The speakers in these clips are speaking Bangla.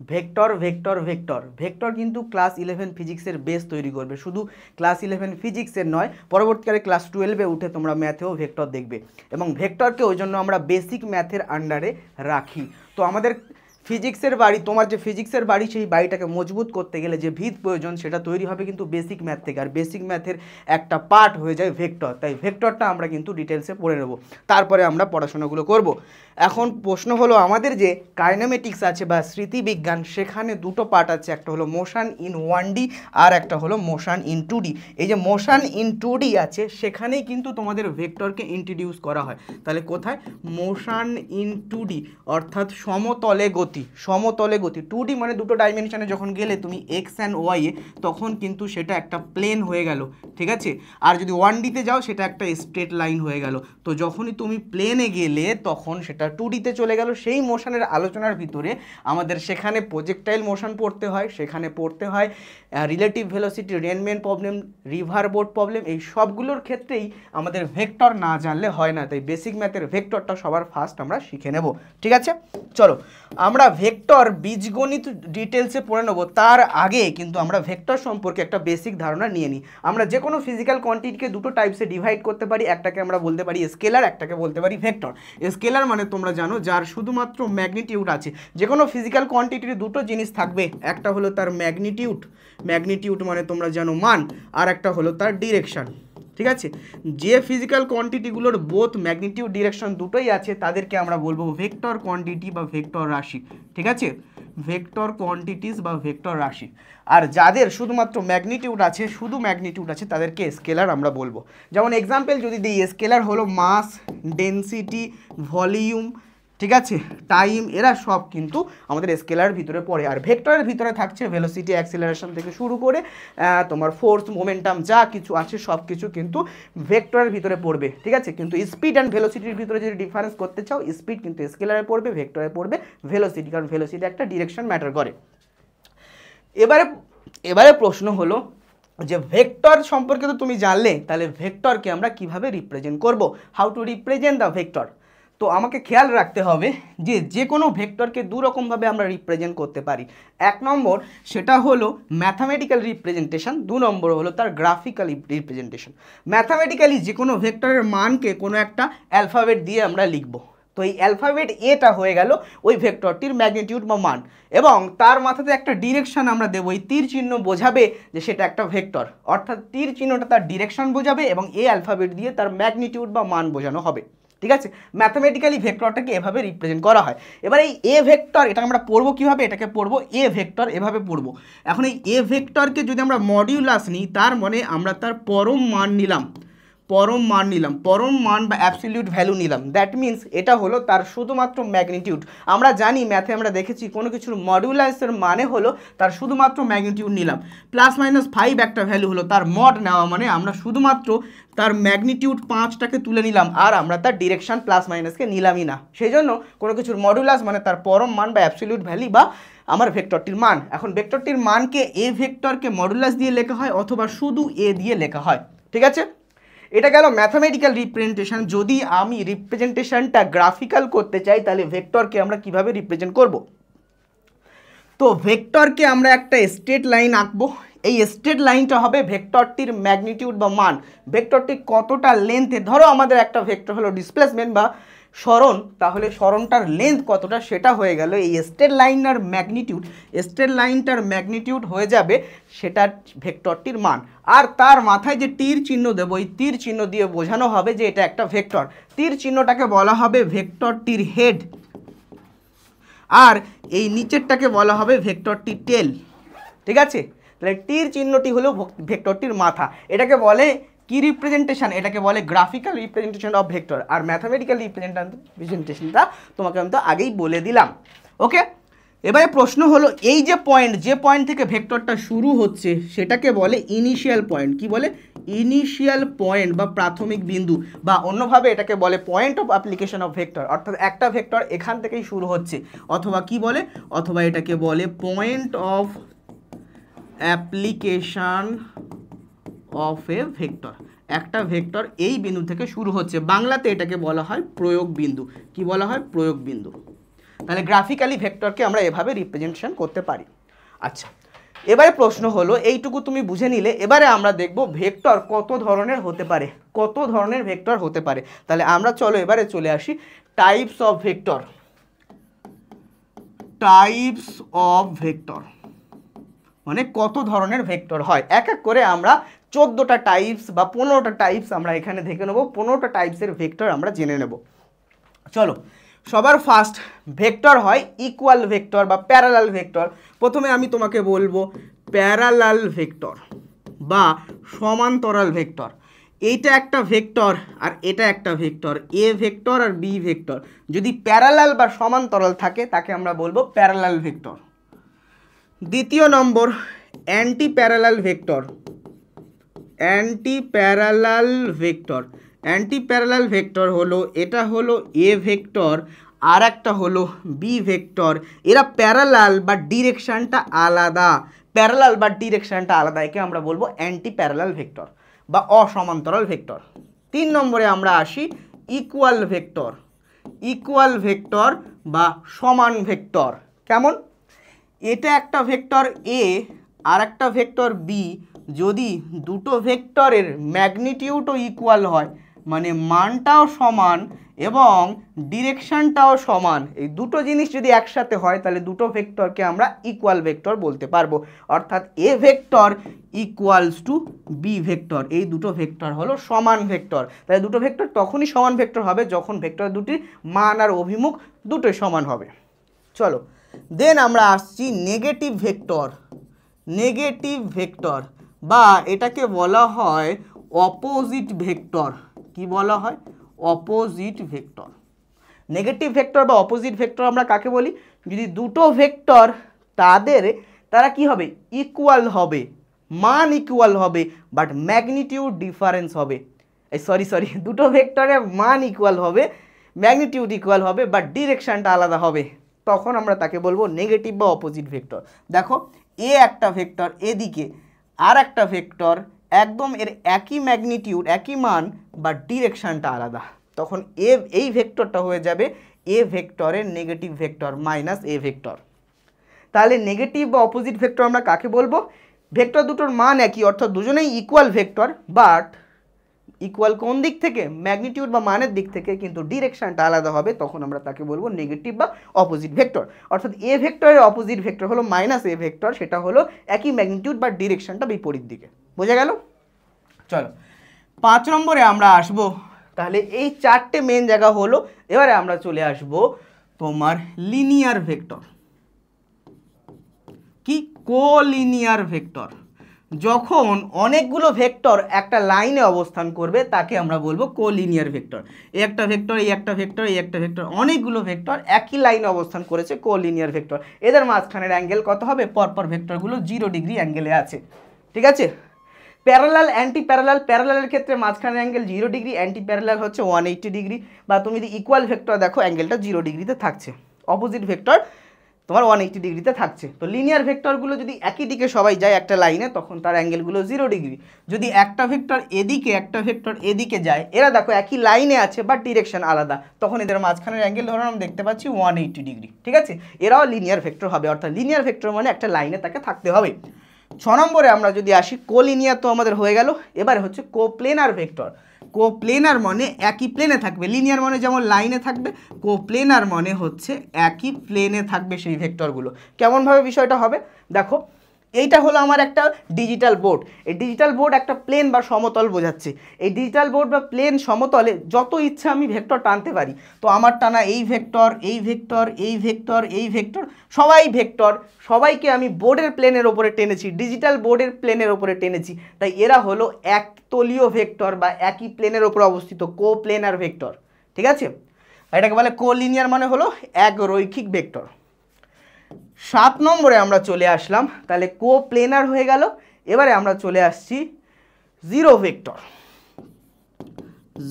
ভেক্টর ভেক্টর ভেক্টর ভেক্টর কিন্তু ক্লাস 11 ফিজিক্সের বেস তৈরি করবে। শুধু ক্লাস 11 ফিজিক্সের নয়, পরবর্তীকালে ক্লাস 12-এ উঠে তোমরা ম্যাথেও ভেক্টর দেখবে, এবং ভেক্টরকে ওই জন্য আমরা বেসিক ম্যাথের আন্ডারে রাখি। তো আমাদের ফিজিক্সের বাড়ি, তোমার যে ফিজিক্সের বাড়ি, সেই বাড়িটাকে মজবুত করতে গেলে যে ভিত প্রয়োজন সেটা তৈরি হবে কিন্তু বেসিক ম্যাথ থেকে, আর বেসিক ম্যাথের একটা পার্ট হয়ে যায় ভেক্টর। তাই ভেক্টরটা আমরা কিন্তু ডিটেলসে পড়ে নেব, তারপরে আমরা পড়াশোনাগুলো করব। এখন প্রশ্ন হলো, আমাদের যে কাইনেমেটিক্স আছে বা স্মৃতিবিজ্ঞান, সেখানে দুটো পার্ট আছে, একটা হলো মোশন ইন 1D আর একটা হলো মোশন ইন 2D। এই যে মোশন ইন 2D আছে সেখানেই কিন্তু তোমাদের ভেক্টরকে ইন্ট্রোডিউস করা হয়। তাহলে কোথায়? মোশন ইন 2D, অর্থাৎ সমতলে গতি। সমতলে গতি 2D মানে দুটো ডাইমেনশনে যখন গেলে তুমি এক্স অ্যান্ড ওয়াইয়ে, তখন কিন্তু সেটা একটা প্লেন হয়ে গেল, ঠিক আছে। আর যদি 1Dতে যাও সেটা একটা স্ট্রেট লাইন হয়ে গেল। তো যখনই তুমি প্লেনে গেলে তখন সেটা 2Dতে চলে গেল। সেই মোশনের আলোচনার ভিতরে আমাদের সেখানে প্রজেক্টাইল মোশন পড়তে হয়, সেখানে পড়তে হয় রিলেটিভ ভেলোসিটি, রেনম্যান প্রবলেম, রিভারবোর্ড প্রবলেম। এই সবগুলোর ক্ষেত্রেই আমাদের ভেক্টর না জানলে হয় না। তাই বেসিক ম্যাথের ভেক্টরটা সবার ফার্স্ট আমরা শিখে নেব, ঠিক আছে। চলো আমরা ভেক্টর বীজগণিত ডিটেলসে পড়ে নেব, তার আগে কিন্তু আমরা ভেক্টর সম্পর্কে একটা বেসিক ধারণা নিয়ে নিই। আমরা যে কোনো ফিজিক্যাল কোয়ান্টিটিকে দুটো টাইপসে ডিভাইড করতে পারি, একটাকে আমরা বলতে পারি স্কেলার, একটাকে বলতে পারি ভেক্টর। স্কেলার মানে তোমরা জানো যার শুধুমাত্র ম্যাগনিটিউড আছে। যে কোনো ফিজিক্যাল কোয়ান্টিটির দুটো জিনিস থাকবে, একটা হলো তার ম্যাগনিটিউড, ম্যাগনিটিউড মানে তোমরা জানো মান, আর একটা হলো তার ডিরেকশন, ঠিক আছে। যে ফিজিক্যাল কোয়ান্টিটিগুলোর বোথ ম্যাগনিটিউড ডিরেকশন দুটোই আছে তাদেরকে আমরা বলবো ভেক্টর কোয়ান্টিটি বা ভেক্টর রাশি, ঠিক আছে, ভেক্টর কোয়ান্টিটিস বা ভেক্টর রাশি। আর যাদের শুধুমাত্র ম্যাগনিটিউড আছে, শুধু ম্যাগনিটিউড আছে, তাদেরকে স্কেলার আমরা বলবো। যেমন এক্সাম্পল যদি দিই, স্কেলার হলো মাস, ডেনসিটি, ভলিউম, ঠিক আছে, টাইম, এরা সব কিন্তু আমাদের স্কেলার ভিতরে পড়ে। আর ভেক্টরের ভিতরে থাকছে ভেলোসিটি, অ্যাক্সিলারেশন থেকে শুরু করে তোমার ফোর্স, মোমেন্টাম, যা কিছু আছে সব কিছু কিন্তু ভেক্টরের ভিতরে পড়বে, ঠিক আছে। কিন্তু স্পিড অ্যান্ড ভেলোসিটির ভিতরে যদি ডিফারেন্স করতে চাও, স্পিড কিন্তু স্কেলারে পড়বে, ভেক্টরে পড়বে ভেলোসিটি, কারণ ভেলোসিটি একটা ডিরেকশন ম্যাটার করে। এবারে প্রশ্ন হলো যে ভেক্টর সম্পর্কে তো তুমি জানলে, তাহলে ভেক্টরকে আমরা কিভাবে রিপ্রেজেন্ট করব, how to represent the vector. তো আমাকে খেয়াল রাখতে হবে যে যে কোনো ভেক্টরকে দু রকমভাবে আমরা রিপ্রেজেন্ট করতে পারি। এক নম্বর সেটা হলো ম্যাথামেটিক্যাল রিপ্রেজেন্টেশন, দু নম্বর হলো তার গ্রাফিক্যাল রিপ্রেজেন্টেশন। ম্যাথামেটিক্যালি যে কোনো ভেক্টরের মানকে কোনো একটা অ্যালফাবেট দিয়ে আমরা লিখব। তো এই অ্যালফাবেট এটা হয়ে গেল ওই ভেক্টরটির ম্যাগনিটিউড বা মান, এবং তার মাথাতে একটা ডিরেকশন আমরা দেবো। এই তীর চিহ্ন বোঝাবে যে সেটা একটা ভেক্টর, অর্থাৎ তীর চিহ্নটা তার ডিরেকশন বোঝাবে এবং এই অ্যালফাবেট দিয়ে তার ম্যাগনিটিউড বা মান বোঝানো হবে, ঠিক আছে। ম্যাথামেটিক্যালি ভেক্টরটাকে এভাবে রিপ্রেজেন্ট করা হয়। এবার এই এ ভেক্টর, এটা আমরা পড়বো কীভাবে, এটাকে পড়বো এ ভেক্টর, এভাবে পড়বো। এখন এই এ ভেক্টরকে যদি আমরা মডিউলাস নিই, তার মানে আমরা তার পরম মান নিলাম, পরম মান বা অ্যাবসলিউট ভ্যালু নিলাম। দ্যাট মিন্স এটা হলো তার শুধুমাত্র ম্যাগনিটিউড। আমরা জানি ম্যাথে আমরা দেখেছি কোনো কিছুর মডিউলাসের মানে হলো তার শুধুমাত্র ম্যাগনিটিউড নিলাম। +-5 একটা ভ্যালু হলো তার মড নেওয়া, মানে আমরা শুধুমাত্র তার ম্যাগনিটিউড 5টাকে তুলে নিলাম, আর আমরা তার ডিরেকশন +-কে নিলামই না। সেই জন্য কোনো কিছুর মডিউলাস মানে তার পরম মান বা অ্যাবসলিউট ভ্যালু বা আমার ভেক্টরটির মান। এখন ভেক্টরটির মানকে এ ভেক্টরকে মডুলাস দিয়ে লেখা হয় অথবা শুধু এ দিয়ে লেখা হয়, ঠিক আছে। এটা গেল ম্যাথামেটিক্যাল রিপ্রেজেন্টেশন। যদি আমি রিপ্রেজেন্টেশনটা গ্রাফিক্যাল করতে চাই, তাহলে ভেক্টরকে আমরা কিভাবে রিপ্রেজেন্ট করব। তো ভেক্টরকে আমরা একটা স্ট্রেট লাইন আঁকবো। এই স্ট্রেট লাইনটা হবে ভেক্টরটির ম্যাগনিটিউড বা মান। ভেক্টরটি কতটা লেন্থে, ধরো আমাদের একটা ভেক্টর হলো ডিসপ্লেসমেন্ট বা সরণ, তাহলে সরণটার লেন্থ কতটা সেটা হয়ে গেল এই স্ট্রেট লাইনার ম্যাগনিটিউড। স্ট্রেট লাইনটার ম্যাগনিটিউড হয়ে যাবে সেটা ভেক্টরটির মান। আর তার মাথায় যে তীর চিহ্ন দেবো, এই তীর চিহ্ন দিয়ে বোঝানো হবে যে এটা একটা ভেক্টর। তীর চিহ্নটাকে বলা হবে ভেক্টরটির হেড, আর এই নিচেরটাকে বলা হবে ভেক্টরটির টেল, ঠিক আছে। তাহলে তীর চিহ্নটি হলো ভেক্টরটির মাথা। এটাকে বলে কি রিপ্রেজেন্টেশন, এটাকে বলে গ্রাফিক্যাল রিপ্রেজেন্টেশন অফ ভেক্টর। আর ম্যাথামেটিক্যাল রিপ্রেজেন্টেশনটা তোমাকে আমি তো আগেই বলে দিলাম, ওকে। এবারে প্রশ্ন হলো এই যে পয়েন্ট, যে পয়েন্ট থেকে ভেক্টরটা শুরু হচ্ছে সেটাকে বলে ইনিশিয়াল পয়েন্ট। কি বলে? ইনিশিয়াল পয়েন্ট বা প্রাথমিক বিন্দু, বা অন্যভাবে এটাকে বলে point of application of vector. অর্থাৎ একটা ভেক্টর এখান থেকেই শুরু হচ্ছে, অথবা কি বলে, অথবা এটাকে বলে point of application of A vector. একটা ভেক্টর এই বিন্দু থেকে শুরু হচ্ছে, বাংলাতে এটাকে বলা হয় প্রয়োগ বিন্দু। কি বলা হয়? প্রয়োগ বিন্দু। তাহলে গ্রাফিক্যালি ভেক্টরকে আমরা এভাবে রিপ্রেজেন্টেশন করতে পারি। আচ্ছা, এবারে প্রশ্ন হলো, এইটুকু তুমি বুঝে নিলে, এবারে আমরা দেখব ভেক্টর কত ধরনের হতে পারে, কত ধরনের ভেক্টর হতে পারে। তাহলে আমরা চলো এবারে চলে আসি types of vector. Types of vector মানে কত ধরনের ভেক্টর হয়, এক এক করে আমরা 14টা টাইপস বা 15টা টাইপস আমরা এখানে দেখে নেব, 15টা টাইপসের ভেক্টর আমরা জেনে নেব। চলো, সবার ফার্স্ট ভেক্টর হয় ইকুয়াল ভেক্টর বা প্যারালাল ভেক্টর। প্রথমে আমি তোমাকে বলবো প্যারালাল ভেক্টর বা সমান্তরাল ভেক্টর। এইটা একটা ভেক্টর আর এটা একটা ভেক্টর, এ ভেক্টর আর বি ভেক্টর। যদি প্যারালাল বা সমান্তরাল থাকে তাকে আমরা বলবো প্যারালাল ভেক্টর। দ্বিতীয় নম্বর anti parallel vector. Anti parallel vector, anti parallel vector হলো, এটা হলো এ ভেক্টর আর একটা হলো বি ভেক্টর। এরা প্যারালাল বা ডিরেকশনটা আলাদা, প্যারালাল বা ডিরেকশনটা আলাদা, একে আমরা বলবো অ্যান্টি প্যারালাল ভেক্টর বা অসমান্তরাল ভেক্টর। 3 নম্বরে আমরা আসি ইকুয়াল ভেক্টর। ইকুয়াল ভেক্টর বা সমান ভেক্টর কেমন? এটা একটা ভেক্টর এ আর একটা ভেক্টর বি, যদি দুটো ভেক্টরের ম্যাগনিটিউডও ইকুয়াল হয়, মানে মানটাও সমান এবং ডিরেকশনটাও সমান, এই দুটো জিনিস যদি একসাথে হয় তাহলে দুটো ভেক্টরকে আমরা ইকুয়াল ভেক্টর বলতে পারবো। অর্থাৎ A vector equals to B vector, এই দুটো ভেক্টর হলো সমান ভেক্টর। তাহলে দুটো ভেক্টর তখনই সমান ভেক্টর হবে যখন ভেক্টর দুটির মান আর অভিমুখ দুটোই সমান হবে। চলো দেন আমরা আসছি নেগেটিভ ভেক্টর। নেগেটিভ ভেক্টর বা এটাকে বলা হয় অপোজিট ভেক্টর। কি বলা হয়? Opposite vector. নেগেটিভ ভেক্টর বা অপোজিট ভেক্টর আমরা কাকে বলি? যদি দুটো ভেক্টর তারা কি হবে? ইকুয়াল হবে, মান ইকুয়াল হবে, বাট ম্যাগনিটিউড ডিফারেন্স হবে। সরি দুটো ভেক্টরের মান ইকুয়াল হবে, ম্যাগনিটিউড ইকুয়াল হবে, বাট ডিরেকশনটা আলাদা হবে, তখন আমরা তাকে বলবো নেগেটিভ বা অপোজিট ভেক্টর। দেখো এ একটা ভেক্টর, এদিকে আর একটা ভেক্টর, একদম এর একই ম্যাগনিটিউড একই মান, বাট ডিরেকশনটা আলাদা, তখন এই ভেক্টরটা হয়ে যাবে এ ভেক্টরের নেগেটিভ ভেক্টর মাইনাস এ ভেক্টর। তাহলে নেগেটিভ বা অপোজিট ভেক্টর আমরা কাকে বলবো? ভেক্টর দুটোর মান একই, অর্থাৎ দুজনেই ইকুয়াল ভেক্টর, বাট ইকুয়াল কোন দিক থেকে? ম্যাগনিটিউড বা মানের দিক থেকে, কিন্তু ডিরেকশনটা আলাদা হবে, তখন আমরা তাকে বলবো নেগেটিভ বা অপোজিট ভেক্টর। অর্থাৎ এ ভেক্টরের অপোজিট ভেক্টর হলো মাইনাস এ ভেক্টর, সেটা হলো একই ম্যাগনিটিউড বা ডিরেকশনটা বিপরীত দিকে। বোঝা গেল? চলো 5 নম্বরে আমরা আসবো। তাহলে এই 4টে মেন জায়গা হলো, এবারে আমরা চলে আসব তোমার লিনিয়ার ভেক্টর। কি? Collinear vector. যখন অনেকগুলো ভেক্টর একটা লাইনে অবস্থান করবে তাকে আমরা বলবো কোলিনিয়ার ভেক্টর। এই একটা ভেক্টর, এই একটা ভেক্টর, এই একটা ভেক্টর, অনেকগুলো ভেক্টর একই লাইনে অবস্থান করেছে, কোলিনিয়ার ভেক্টর। এদের মাঝখানের অ্যাঙ্গেল কত হবে? পরপর ভেক্টরগুলো 0 ডিগ্রি অ্যাঙ্গেলে আছে, ঠিক আছে? প্যারালাল অ্যান্টি প্যারালাল, প্যারালালের ক্ষেত্রে মাঝখানের অ্যাঙ্গেল 0 ডিগ্রি, অ্যান্টি প্যারালাল হচ্ছে 180 ডিগ্রি। বা তুমি যদি ইকুয়াল ভেক্টর দেখো অ্যাঙ্গেলটা 0 ডিগ্রিতে থাকছে, অপোজিট ভেক্টর তোমার 180 ডিগ্রিতে থাকছে। তো লিনিয়ার ভেক্টরগুলো যদি একই দিকে সবাই যায় একটা লাইনে, তখন তার অ্যাঙ্গেলগুলো 0 ডিগ্রি। যদি একটা ভেক্টর এদিকে একটা ভেক্টর এদিকে যায়, এরা দেখো একই লাইনে আছে বাট ডিরেকশন আলাদা, তখন এদের মাঝখানের অ্যাঙ্গেল ধরো আমরা দেখতে পাচ্ছি 180 ডিগ্রি, ঠিক আছে? এরাও লিনিয়ার ভেক্টর হবে, অর্থাৎ লিনিয়ার ভেক্টর মানে একটা লাইনে তাকে থাকতে হবে। 6 নম্বরে আমরা যদি আসি, কোলিনিয়ার তো আমাদের হয়ে গেল, এবারে হচ্ছে কোপ্লেনার ভেক্টর। কোপ্লেনার মানে একই প্লেনে থাকবে, লিনিয়ার মানে যেমন লাইনে থাকবে, কোপ্লেনার মানে হচ্ছে একই প্লেনে থাকবে সেই ভেক্টরগুলো। কেমনভাবে বিষয়টা হবে দেখো, এইটা হলো আমার একটা ডিজিটাল বোর্ড। এই ডিজিটাল বোর্ড একটা প্লেন বা সমতল বোঝাচ্ছে। এই ডিজিটাল বোর্ড বা প্লেন সমতলে যত ইচ্ছা আমি ভেক্টর টানতে পারি। তো আমার টানা এই ভেক্টর, এই ভেক্টর, এই ভেক্টর, এই ভেক্টর, সবাই ভেক্টর, সবাইকে আমি বোর্ডের প্লেনের ওপরে টেনেছি, ডিজিটাল বোর্ডের প্লেনের ওপরে টেনেছি, তাই এরা হলো একতলীয় ভেক্টর বা একই প্লেনের ওপর অবস্থিত, কোপ্লেনার ভেক্টর, ঠিক আছে? এটাকে বলে কোলিনিয়ার, মানে হলো এক রৈখিক ভেক্টর। 7 নম্বরে আমরা চলে আসলাম, তাহলে কোপ্লেনার হয়ে গেল। এবারে আমরা চলে আসছি zero vector,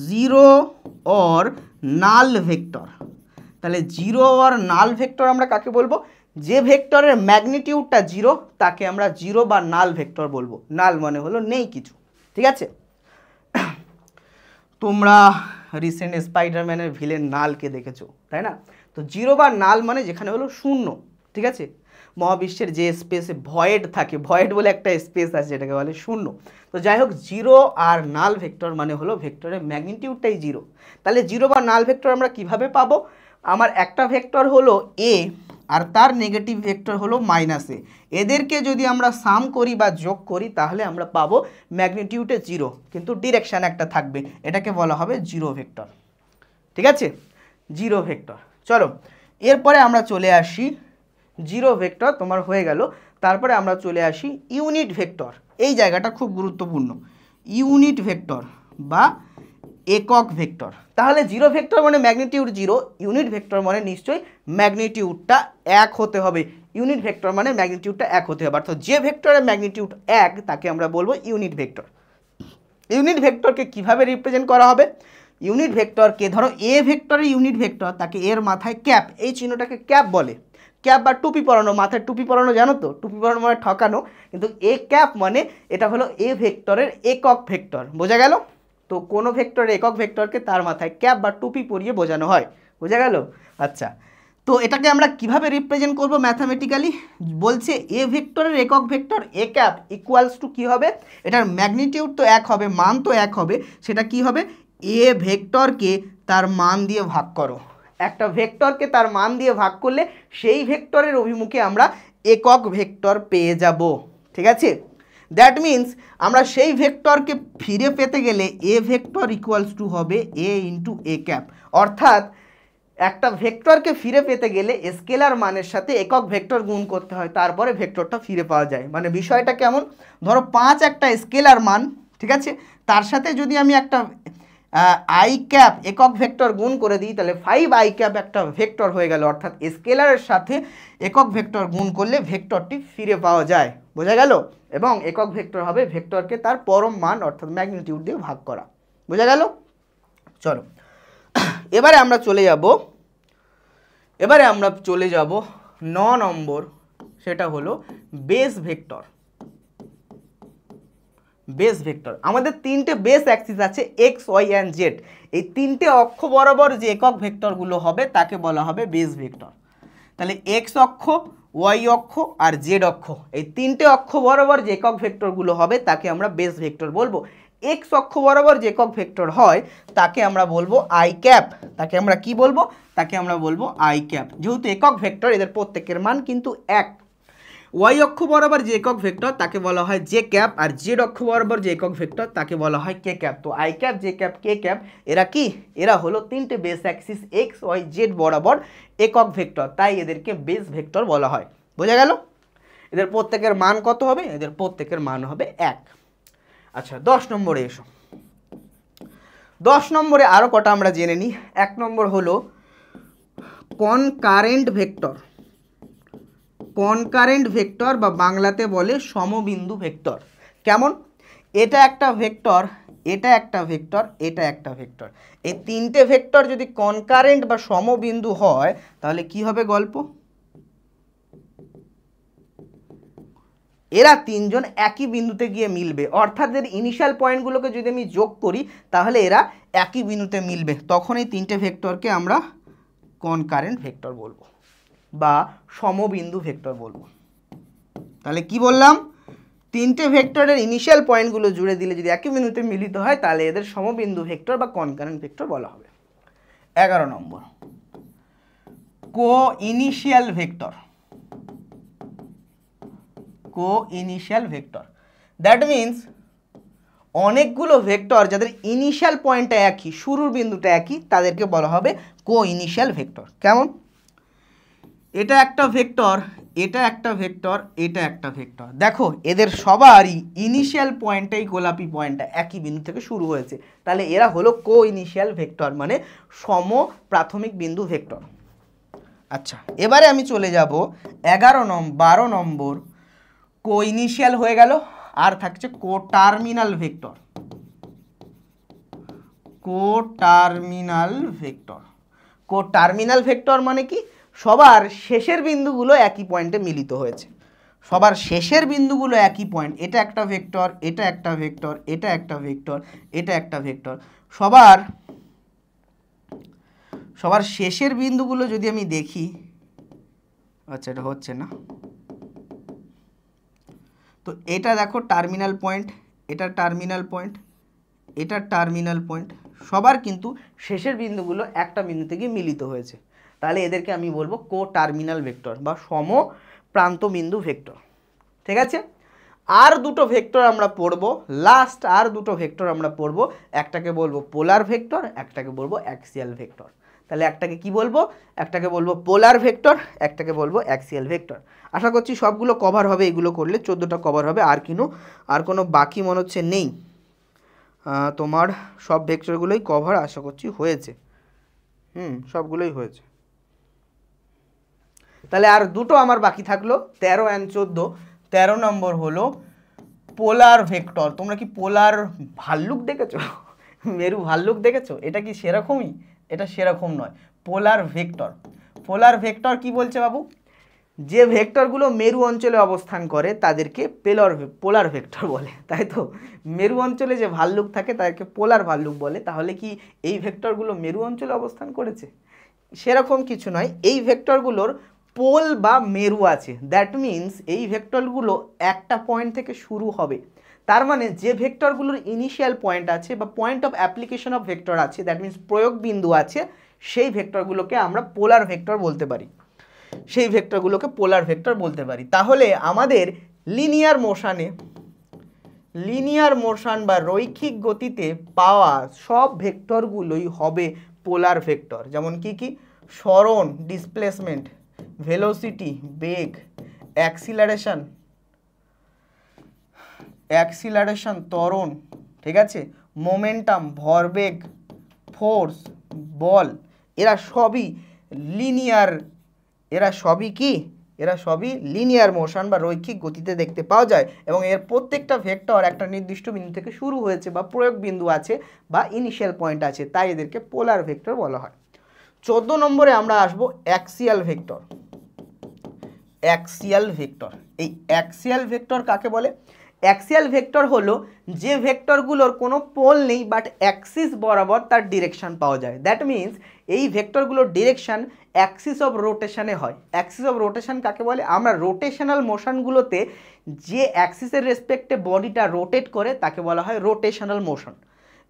zero or null vector. তাহলে জিরো অর নাল ভেক্টর আমরা কাকে বলবো? যে ভেক্টরের ম্যাগনিটিউডটা 0 তাকে আমরা জিরো বা নাল ভেক্টর বলবো। নাল মানে হলো নেই কিছু, ঠিক আছে? তোমরা রিসেন্ট স্পাইডারম্যানের ভিলেন নালকে দেখেছো, তাই না? তো জিরো বা নাল মানে যেখানে হলো শূন্য, ঠিক আছে, মহাবিশ্বের যে স্পেসে ভয়েড থাকে, ভয়েড বলে একটা স্পেস আছে যেটাকে বলে শূন্য। তো যাই হোক, জিরো আর নাল ভেক্টর মানে হলো ভেক্টরের ম্যাগনিটিউডটাই জিরো। তাহলে জিরো বা নাল ভেক্টর আমরা কিভাবে পাবো? আমার একটা ভেক্টর হলো এ আর তার নেগেটিভ ভেক্টর হলো মাইনাস এ, এদেরকে যদি আমরা সাম করি বা যোগ করি তাহলে আমরা পাবো ম্যাগনিটিউডে জিরো, কিন্তু ডিরেকশান একটা থাকবে, এটাকে বলা হবে জিরো ভেক্টর। ঠিক আছে, জিরো ভেক্টর। চলো এরপরে আমরা চলে আসি, জিরো ভেক্টর তোমার হয়ে গেল, তারপরে আমরা চলে আসি ইউনিট ভেক্টর। এই জায়গাটা খুব গুরুত্বপূর্ণ, ইউনিট ভেক্টর বা একক ভেক্টর। তাহলে জিরো ভেক্টর মানে ম্যাগনিটিউড জিরো, ইউনিট ভেক্টর মানে নিশ্চয়ই ম্যাগনিটিউডটা এক হতে হবে। ইউনিট ভেক্টর মানে ম্যাগনিটিউডটা এক হতে হবে, অর্থাৎ যে ভেক্টরের ম্যাগনিটিউড এক তাকে আমরা বলবো ইউনিট ভেক্টর। ইউনিট ভেক্টরকে কিভাবে রিপ্রেজেন্ট করা হবে? ইউনিট ভেক্টরকে ধরো এ ভেক্টরের ইউনিট ভেক্টর, তাকে এর মাথায় ক্যাপ, এই চিহ্নটাকে ক্যাপ বলে। ক্যাপ বা টুপি পরানো, মাথায় টুপি পরানো, জানো তো, টুপি পরানো মানে ঠকানো, কিন্তু এ ক্যাপ মানে এটা হলো এ ভেক্টরের একক ভেক্টর। বোঝা গেল? তো কোনো ভেক্টরের একক ভেক্টরকে তার মাথায় ক্যাপ বা টুপি পরিয়ে বোঝানো হয়। বোঝা গেল? আচ্ছা, তো এটাকে আমরা কিভাবে রিপ্রেজেন্ট করব ম্যাথামেটিক্যালি? বলছে এ ভেক্টরের একক vector A cap equals to কী হবে? এটার ম্যাগনিটিউড তো এক হবে, মান তো এক হবে, সেটা কি হবে? এ ভেক্টরকে তার মান দিয়ে ভাগ করো। একটা ভেক্টরকে তার মান দিয়ে ভাগ করলে সেই ভেক্টরের অভিমুখে আমরা একক ভেক্টর পেয়ে যাব। ঠিক আছে, দ্যাট মিন্স আমরা সেই ভেক্টরকে ফিরে পেতে গেলে এ ভেক্টর ইকুয়ালস টু হবে এ ইন্টু এ ক্যাপ। অর্থাৎ একটা ভেক্টরকে ফিরে পেতে গেলে স্কেলার মানের সাথে একক ভেক্টর গুণ করতে হয়, তারপরে ভেক্টরটা ফিরে পাওয়া যায়। মানে বিষয়টা কেমন? ধরো 5 একটা স্কেলার মান, ঠিক আছে, তার সাথে যদি আমি একটা আই ক্যাপ একক ভেক্টর গুণ করে দিই তাহলে 5 আই ক্যাপ একটা ভেক্টর হয়ে গেল। অর্থাৎ স্কেলারের সাথে একক ভেক্টর গুণ করলে ভেক্টরটি ফিরে পাওয়া যায়। বোঝা গেল? এবং একক ভেক্টর হবে ভেক্টরকে তার পরম মান অর্থাৎ ম্যাগনিটিউড দিয়ে ভাগ করা। বোঝা গেল? চলো এবারে আমরা চলে যাব 9 নম্বর, সেটা হলো বেস ভেক্টর। বেস ভেক্টর আমাদের তিনটে বেস অ্যাক্সিস আছে, এক্স ওয়াই অ্যান্ড জেড। এই তিনটে অক্ষ বরাবর যে একক ভেক্টরগুলো হবে তাকে বলা হবে বেস ভেক্টর। তাহলে এক্স অক্ষ, ওয়াই অক্ষ আর জেড অক্ষ, এই তিনটে অক্ষ বরাবর যে একক ভেক্টরগুলো হবে তাকে আমরা বেস ভেক্টর বলবো। এক্স অক্ষ বরাবর যে একক ভেক্টর হয় তাকে আমরা বলবো আই ক্যাপ। তাকে আমরা কি বলবো? তাকে আমরা বলবো আই ক্যাপ। যেহেতু একক ভেক্টর, এদের প্রত্যেকের মান কিন্তু এক। ওয়াই অক্ষ বরাবর যে একক ভেক্টর তাকে বলা হয় জে ক্যাপ, আর জেড অক্ষ বরাবর যে একক ভেক্টর তাকে বলা হয় কে ক্যাপ। তো I cap, J cap, K cap এরা কি? এরা হলো তিনটে base axis X Y Z বরাবর একক ভেক্টর, তাই এদেরকে বেস ভেক্টর বলা হয়। বোঝা গেল? এদের প্রত্যেকের মান কত হবে? এদের প্রত্যেকের মান হবে 1। আচ্ছা 10 নম্বরে এসো। 10 নম্বরে আরও কটা আমরা জেনে নিই। 1 নম্বর হলো কনকারেন্ট ভেক্টর। কনকারেন্ট ভেক্টর বা বাংলাতে বলে সমবিন্দু ভেক্টর। কেমন? এটা একটা ভেক্টর, এটা একটা ভেক্টর, এটা একটা ভেক্টর। এই তিনটে ভেক্টর যদি কনকারেন্ট বা সমবিন্দু হয় তাহলে কি হবে গল্প? এরা তিনজন একই বিন্দুতে গিয়ে মিলবে, অর্থাৎ এর ইনিশিয়াল পয়েন্টগুলোকে যদি আমি যোগ করি তাহলে এরা একই বিন্দুতে মিলবে, তখন এই তিনটে ভেক্টরকে আমরা কনকারেন্ট ভেক্টর বলবো বা সমবিন্দু ভেক্টর বলবো। তাহলে কি বললাম? তিনটে ভেক্টরের ইনিশিয়াল পয়েন্টগুলো জুড়ে দিলে যদি একই বিন্দুতে মিলিত হয় তাহলে এদের সমবিন্দু ভেক্টর বা কনকারেন্ট ভেক্টর বলা হবে। 11 নম্বর co initial vector. Co initial vector that means অনেকগুলো ভেক্টর যাদের ইনিশিয়াল পয়েন্টটা একই, শুরুর বিন্দুটা একই, তাদেরকে বলা হবে কো ইনিশিয়াল ভেক্টর। কেমন? এটা একটা ভেক্টর, এটা একটা ভেক্টর, এটা একটা ভেক্টর। দেখো এদের সবারই ইনিশিয়াল পয়েন্টটাই, গোলাপি পয়েন্টটা একই বিন্দু থেকে শুরু হয়েছে, তাহলে এরা হলো কো ইনিশিয়াল ভেক্টর মানে সম প্রাথমিক বিন্দু ভেক্টর। আচ্ছা এবারে আমি চলে যাব 12 নম্বর কো ইনিশিয়াল হয়ে গেল, আর থাকছে কো টার্মিনাল ভেক্টর। কো টার্মিনাল ভেক্টর। কো টার্মিনাল ভেক্টর মানে কি? সবার শেষের বিন্দুগুলো একই পয়েন্টে মিলিত হয়েছে, সবার শেষের বিন্দুগুলো একই পয়েন্ট। এটা একটা ভেক্টর, এটা একটা ভেক্টর, এটা একটা ভেক্টর, এটা একটা ভেক্টর, সবার শেষের বিন্দুগুলো যদি আমি দেখি, আচ্ছা এটা হচ্ছে না, তো এটা দেখো টার্মিনাল পয়েন্ট, এটা টার্মিনাল পয়েন্ট, এটা টার্মিনাল পয়েন্ট, সবার কিন্তু শেষের বিন্দুগুলো একটা বিন্দুতে গিয়ে মিলিত হয়েছে, তাহলে এদেরকে আমি বলবো কো টার্মিনাল ভেক্টর বা সম প্রান্ত বিন্দু ভেক্টর। ঠিক আছে, আর দুটো ভেক্টর আমরা পড়ব, লাস্ট আর দুটো ভেক্টর আমরা পড়ব, একটাকে বলবো পোলার ভেক্টর, একটাকে বলবো অ্যাক্সিয়াল ভেক্টর। তাহলে একটাকে কি বলবো, একটাকে বলবো পোলার ভেক্টর, একটাকে বলবো অ্যাক্সিয়াল ভেক্টর। আশা করছি সবগুলো কভার হবে, এগুলো করলে 14টা কভার হবে, আর কোনো বাকি মনে হচ্ছে নেই। তোমার সব ভেক্টরগুলোই কভার আশা করছি হয়েছে, সবগুলোই হয়েছে। তাহলে আর দুটো আমার বাকি থাকলো 13 and 14। 13 নম্বর হলো পোলার ভেক্টর। তোমরা কি পোলার ভাল্লুক দেখেছো, মেরু ভাল্লুক দেখেছো? এটা কি সেরকমই? এটা সেরকম নয়, পোলার ভেক্টর। পোলার ভেক্টর কি বলছে বাবু, যে ভেক্টরগুলো মেরু অঞ্চলে অবস্থান করে তাদেরকে পোলার ভেক্টর বলে, তাই তো? মেরু অঞ্চলে যে ভাল্লুক থাকে তাদেরকে পোলার ভাল্লুক বলে। তাহলে কি এই ভেক্টরগুলো মেরু অঞ্চলে অবস্থান করেছে? সেরকম কিছু নয়, এই ভেক্টরগুলোর পোল বা মেরু আছে। দ্যাট মিন্স এই ভেক্টরগুলো একটা পয়েন্ট থেকে শুরু হবে। তার মানে যে ভেক্টরগুলোর ইনিশিয়াল পয়েন্ট আছে বা point of application of vector আছে, দ্যাট মিন্স প্রয়োগ বিন্দু আছে, সেই ভেক্টরগুলোকে আমরা পোলার ভেক্টর বলতে পারি, সেই ভেক্টরগুলোকে পোলার ভেক্টর বলতে পারি। তাহলে আমাদের লিনিয়ার মোশন বা রৈখিক গতিতে পাওয়া সব ভেক্টরগুলোই হবে পোলার ভেক্টর। যেমন কি কি? সরণ ডিসপ্লেসমেন্ট, ভেলোসিটি বেগ, অ্যাক্সিলারেশন ত্বরণ, ঠিক আছে, মোমেন্টাম ভরবেগ, ফোর্স বল, এরা সবই লিনিয়ার মোশন বা রৈখিক গতিতে দেখতে পাওয়া যায়, এবং এর প্রত্যেকটা ভেক্টর একটা নির্দিষ্ট বিন্দু থেকে শুরু হয়েছে বা প্রয়োগ বিন্দু আছে বা ইনিশিয়াল পয়েন্ট আছে, তাই এদেরকে পোলার ভেক্টর বলা হয়। 14 নম্বরে আমরা আসবো অ্যাক্সিয়াল ভেক্টর। এই অ্যাক্সিয়াল ভেক্টর কাকে বলে? অ্যাক্সিয়াল ভেক্টর হলো যে ভেক্টরগুলোর কোনো পোল নেই বাট অ্যাক্সিস বরাবর তার ডিরেকশন পাওয়া যায়। দ্যাট মিন্স এই ভেক্টরগুলোর ডিরেকশন অ্যাক্সিস অফ রোটেশনে হয়। অ্যাক্সিস অফ রোটেশন কাকে বলে? আমরা রোটেশনাল মোশনগুলোতে যে অ্যাক্সিসের রেসপেক্টে বডিটা রোটেট করে তাকে বলা হয় রোটেশনাল মোশন,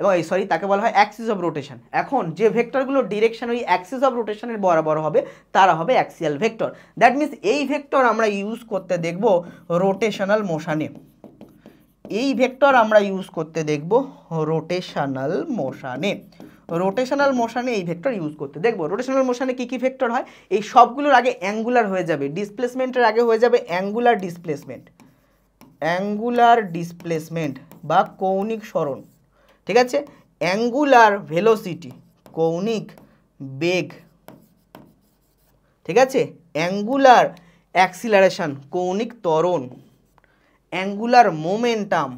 এবং তাকে বলা হয় অ্যাক্সিস অফ রোটেশন। এখন যে ভেক্টরগুলোর ডিরেকশন ওই অ্যাক্সিস অফ রোটেশনের বরাবর হবে তারা হবে অ্যাক্সিয়াল ভেক্টর। দ্যাট মিন্স এই ভেক্টর আমরা ইউজ করতে দেখব রোটেশনাল মোশনে, এই ভেক্টর আমরা ইউজ করতে দেখব রোটেশনাল মোশনে এই ভেক্টর ইউজ করতে দেখব। রোটেশনাল মোশনে কি কি ভেক্টর হয়? এই সবগুলোর আগে অ্যাঙ্গুলার হয়ে যাবে, ডিসপ্লেসমেন্টের আগে হয়ে যাবে অ্যাঙ্গুলার ডিসপ্লেসমেন্ট বা কৌণিক সরণ, ঠিক আছে, অ্যাঙ্গুলার ভেলোসিটি কৌণিক বেগ, ঠিক আছে, অ্যাঙ্গুলার অ্যাক্সিলারেশন কৌণিক ত্বরণ, অ্যাঙ্গুলার মোমেন্টাম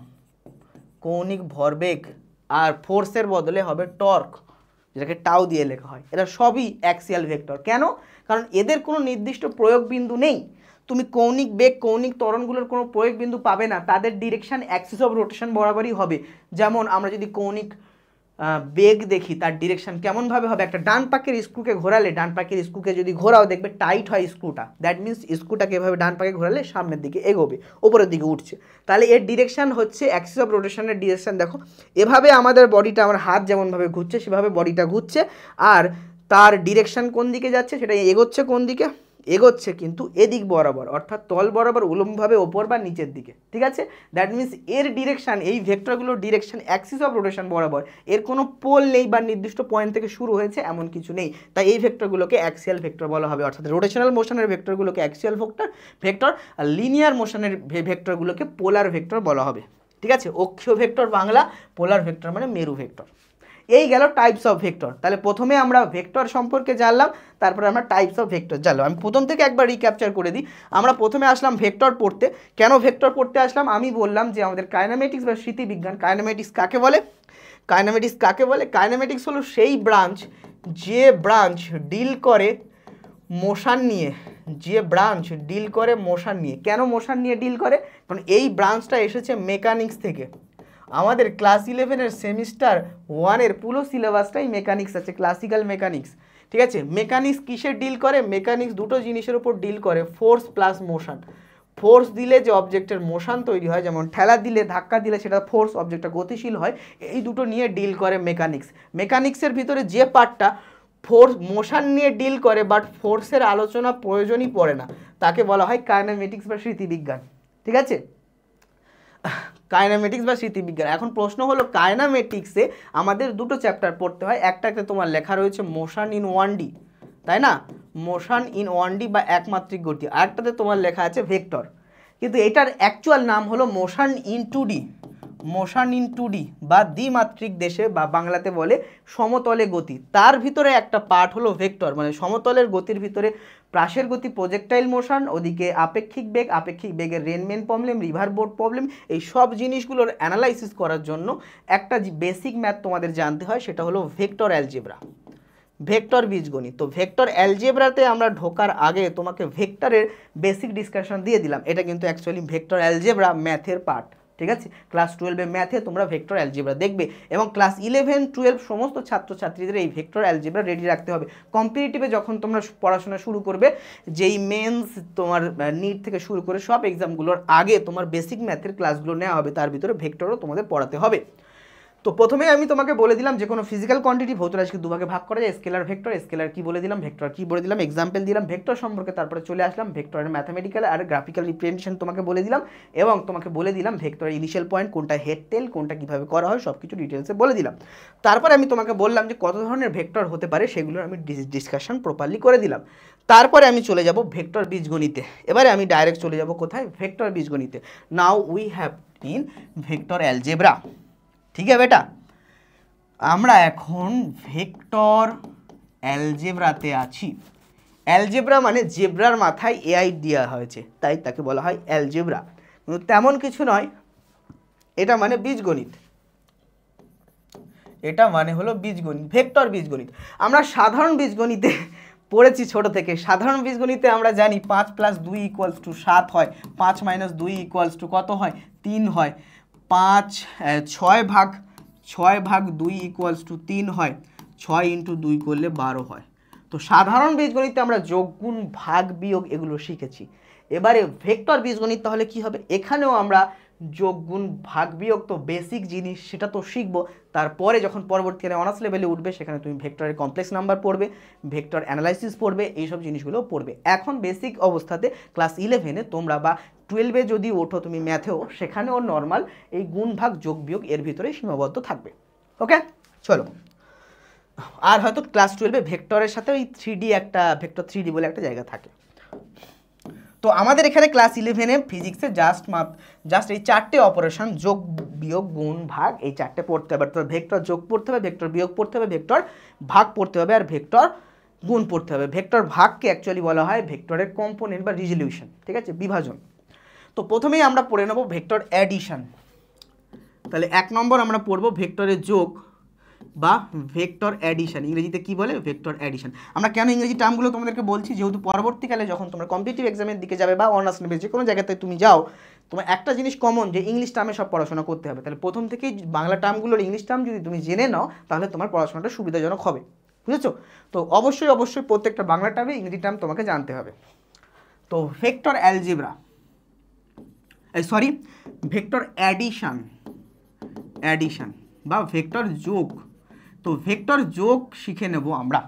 কৌণিক ভরবেগ, আর ফোর্সের বদলে হবে টর্ক, যেটাকে টাউ দিয়ে লেখা হয়। এরা সবই অ্যাক্সিয়াল ভেক্টর। কেন? কারণ এদের কোনো নির্দিষ্ট প্রয়োগ বিন্দু নেই। তুমি কৌণিক বেগ কৌণিক ত্বরণগুলোর কোনো প্রয়োগ বিন্দু পাবে না, তাদের ডিরেকশন অ্যাক্সিস অফ রোটেশন বরাবরই হবে। যেমন আমরা যদি কৌণিক বেগ দেখি, তার ডিরেকশন কেমনভাবে হবে? একটা ডান পাকের স্ক্রুকে ঘোরালে, ডান পাকের স্ক্রুকে যদি ঘোরাও দেখবে টাইট হয় স্ক্রুটা, দ্যাট মিন্স স্ক্রুটাকে এভাবে ডান পাকে ঘোরালে সামনের দিকে এগোবে, উপরের দিকে উঠছে, তাহলে এর ডিরেকশন হচ্ছে অ্যাক্সিস অফ রোটেশনের ডিরেকশন। দেখো এভাবে আমাদের বডিটা, আমার হাত যেমনভাবে ঘুরছে সেভাবে বডিটা ঘুরছে, আর তার ডিরেকশন কোন দিকে যাচ্ছে? সেটা এগোচ্ছে কোন দিকে? এগোচ্ছে কিন্তু এদিক বরাবর, অর্থাৎ তল বরাবর উলম্বভাবে ওপর বা নিচের দিকে, ঠিক আছে। দ্যাট মিন্স এর ডিরেকশন, এই ভেক্টরগুলোর ডিরেকশন অ্যাক্সিস অফ রোটেশন বরাবর, এর কোনো পোল নেই বা নির্দিষ্ট পয়েন্ট থেকে শুরু হয়েছে এমন কিছু নেই, তাই এই ভেক্টরগুলোকে অ্যাক্সিয়াল ভেক্টর বলা হবে। অর্থাৎ রোটেশনাল মোশনের ভেক্টরগুলোকে অ্যাক্সিয়াল ভেক্টর আর লিনিয়ার মোশনের ভেক্টরগুলোকে পোলার ভেক্টর বলা হবে, ঠিক আছে। অক্ষীয় ভেক্টর বাংলা, পোলার ভেক্টর মানে মেরু ভেক্টর। এই গেল টাইপস অফ ভেক্টর। তাহলে প্রথমে আমরা ভেক্টর সম্পর্কে জানলাম, তারপরে আমরা টাইপস অফ ভেক্টর জানলাম। আমি প্রথম থেকে একবার রিক্যাপচার করে দিই। আমরা প্রথমে আসলাম ভেক্টর পড়তে। কেন ভেক্টর পড়তে আসলাম? আমি বললাম যে আমাদের কাইনেমেটিক্স বা স্মৃতিবিজ্ঞান, কাইনেমেটিক্স কাকে বলে? কাইনেমেটিক্স হলো সেই ব্রাঞ্চ যে ব্রাঞ্চ ডিল করে মোশন নিয়ে, কেন মোশন নিয়ে ডিল করে? কারণ এই ব্রাঞ্চটা এসেছে মেকানিক্স থেকে। আমাদের ক্লাস 11-এর সেমিস্টার 1-এর পুরো সিলেবাসটাই মেকানিক্স আছে, ক্লাসিক্যাল মেকানিক্স। ঠিক আছে। মেকানিক্স কিসের ডিল করে? মেকানিক্স দুটো জিনিসের উপর ডিল করে, ফোর্স প্লাস মোশন। ফোর্স দিলে যে অবজেক্টের মোশন তৈরি হয়, যেমন ঠেলা দিলে, ধাক্কা দিলে সেটা ফোর্স, অবজেক্টটা গতিশীল হয়, এই দুটো নিয়ে ডিল করে মেকানিক্স। মেকানিক্সের ভিতরে যে পার্টটা ফোর্স মোশন নিয়ে ডিল করে বাট ফোর্সের আলোচনা প্রয়োজনই পড়ে না, তাকে বলা হয় কাইনেমেটিক্স বা স্মৃতিবিজ্ঞান। ঠিক আছে, কাইনেমেটিক্স বা স্মৃতিবিজ্ঞান। এখন প্রশ্ন হলো কাইনেমেটিক্সে আমাদের দুটো চ্যাপ্টার পড়তে হয়, একটাতে তোমার লেখা রয়েছে মোশন ইন 1D, তাই না, মোশন ইন 1D বা একমাত্রিক গতি, আরেকটাতে তোমার লেখা আছে ভেক্টর, কিন্তু এটার অ্যাকচুয়াল নাম হলো motion in 2D, motion in 2D বা দ্বিমাত্রিক দেশে বা বাংলাতে বলে সমতলে গতি। তার ভিতরে একটা পার্ট হলো ভেক্টর, মানে সমতলের গতির ভিতরে প্রাসের গতি, প্রজেক্টাইল মোশন, ওদিকে আপেক্ষিক বেগের রেনম্যান প্রবলেম, রিভার বোর্ড প্রবলেম, এই সব জিনিসগুলোর অ্যানালাইসিস করার জন্য একটা বেসিক ম্যাথ তোমাদের জানতে হয়, সেটা হলো ভেক্টর অ্যালজেব্রা, ভেক্টর বীজগণিত। তো ভেক্টর অ্যালজেব্রাতে আমরা ঢোকার আগে তোমাকে ভেক্টরের বেসিক ডিসকাশন দিয়ে দিলাম, এটা কিন্তু অ্যাকচুয়ালি ভেক্টর অ্যালজেব্রা ম্যাথের পার্ট। ঠিক আছে, ক্লাস 12-এ ম্যাথে তোমরা ভেক্টর অ্যালজেব্রা দেখবে এবং ক্লাস 11-12 সমস্ত ছাত্রছাত্রীদের এই ভেক্টর অ্যালজেব্রা রেডি রাখতে হবে। কম্পিটিটিভে যখন তোমরা পড়াশোনা শুরু করবে, যেই মেন্স তোমার নিট থেকে শুরু করে সব এক্সামগুলোর আগে তোমার বেসিক ম্যাথের ক্লাসগুলো নেওয়া হবে, তার ভিতরে ভেক্টরও তোমাদের পড়াতে হবে। তো প্রথমে আমি তোমাকে বলে দিলাম যে কোনো ফিজিক্যাল কোয়ান্টিটি ভৌত রাশিকে দুভাগে ভাগ করা যায়, স্কেলার ভেক্টর, স্কেলার কি বলে দিলাম, ভেক্টর কি বলে দিলাম, এক্সাম্পল দিলাম ভেক্টর সম্পর্কে, তারপরে চলে আসলাম ভেক্টরের ম্যাথামেটিক্যাল আর গ্রাফিক্যাল রিপ্রেজেন্টেশন তোমাকে বলে দিলাম, এবং তোমাকে বলে দিলাম ভেক্টরের ইনিশিয়াল পয়েন্ট কোনটা, হেড টেল কোনটা, কিভাবে করা হয় সব কিছু ডিটেলসে বলে দিলাম। তারপরে আমি তোমাকে বললাম যে কত ধরনের ভেক্টর হতে পারে, সেগুলোর আমি ডিসকাশন প্রপারলি করে দিলাম। তারপরে আমি চলে যাব ভেক্টর বীজগণিতে। এবারে আমি ডাইরেক্ট চলে যাব কোথায়, ভেক্টর বীজগণিতে। Now we have in vector algebra. ঠিক আছে বেটা, আমরা এখন ভেক্টর অ্যালজেব্রাতে আছি। অ্যালজেব্রা মানে জেব্রার মাথায় এআই দেওয়া হয়েছে, তাই তাকে বলা হয় অ্যালজেব্রা, কিন্তু তেমন কিছু নয়, এটা মানে বীজগণিত, এটা মানে হলো বীজগণিত, ভেক্টর বীজগণিত। আমরা সাধারণ বীজগণিতে পড়েছি ছোট থেকে, সাধারণ বীজগণিতে আমরা জানি 5 + 2 = 7 হয়, 5 - 2 = কত হয়, 3 হয়, 6/2 = 3 হয়, 6 × 2 করলে 12 হয়। তো সাধারণ বীজগণিতে আমরা যোগ গুণ ভাগ বিয়োগ এগুলো শিখেছি। এবারে ভেক্টর বীজগণিত তাহলে কি হবে, এখানেও আমরা যোগ গুণ ভাগ বিয়োগ তো বেসিক জিনিস, সেটা তো শিখবো। তারপরে যখন পরবর্তীকালে অনার্স লেভেলে উঠবে, সেখানে তুমি ভেক্টরের কমপ্লেক্স নাম্বার পড়বে, ভেক্টর অ্যানালাইসিস পড়বে, এইসব জিনিসগুলো পড়বে। এখন বেসিক অবস্থাতে ক্লাস 11-এ তোমরা বা 12-এ যদি ওঠো তুমি ম্যাথেও, সেখানেও নর্মাল এই গুণ ভাগ যোগ বিয়োগ এর ভিতরে সীমাবদ্ধ থাকবে। ওকে, চলো। আর হয়তো ক্লাস 12-এ ভেক্টরের সাথে ওই 3D একটা ভেক্টর 3D বলে একটা জায়গা থাকে। তো আমাদের এখানে ক্লাস 11-এ ফিজিক্সে জাস্ট এই 4টে অপারেশন, যোগ বিয়োগ গুণ ভাগ, এই 4টে পড়তে হবে। তো ভেক্টর যোগ পড়তে হবে, ভেক্টর বিয়োগ পড়তে হবে, ভেক্টর ভাগ পড়তে হবে, আর ভেক্টর গুণ পড়তে হবে। ভেক্টর ভাগকে অ্যাকচুয়ালি বলা হয় ভেক্টরের কম্পোনেন্ট বা রিজলিউশন, ঠিক আছে, বিভাজন। তো প্রথমেই আমরা পড়ে নেব ভেক্টর অ্যাডিশন। তাহলে 1 নম্বর আমরা পড়ব ভেক্টরের যোগ বা ভেক্টর অ্যাডিশন, ইংরেজিতে কি বলে, ভেক্টর অ্যাডিশন। আমরা কেন ইংরেজি টার্মগুলো তোমাদেরকে বলছি, যেহেতু পরবর্তীকালে যখন তোমরা কম্পিটিটিভ এক্সামের দিকে যাবে বা অনার্স নেবে, যে কোনো জায়গাতে তুমি যাও, তোমার একটা জিনিস কমন, যে ইংলিশ টার্মে সব পড়াশোনা করতে হবে। তাহলে প্রথম থেকেই বাংলা টার্মগুলোর ইংলিশ টার্ম যদি তুমি জেনে নাও, তাহলে তোমার পড়াশোনাটা সুবিধাজনক হবে, বুঝেছো? তো অবশ্যই প্রত্যেকটা বাংলা টার্মে ইংরেজি টার্ম তোমাকে জানতে হবে। তো ভেক্টর অ্যালজেব্রা, ভেক্টর অ্যাডিশন বা ভেক্টর যোগ। তো ভেক্টর যোগ শিখে নেব আমরা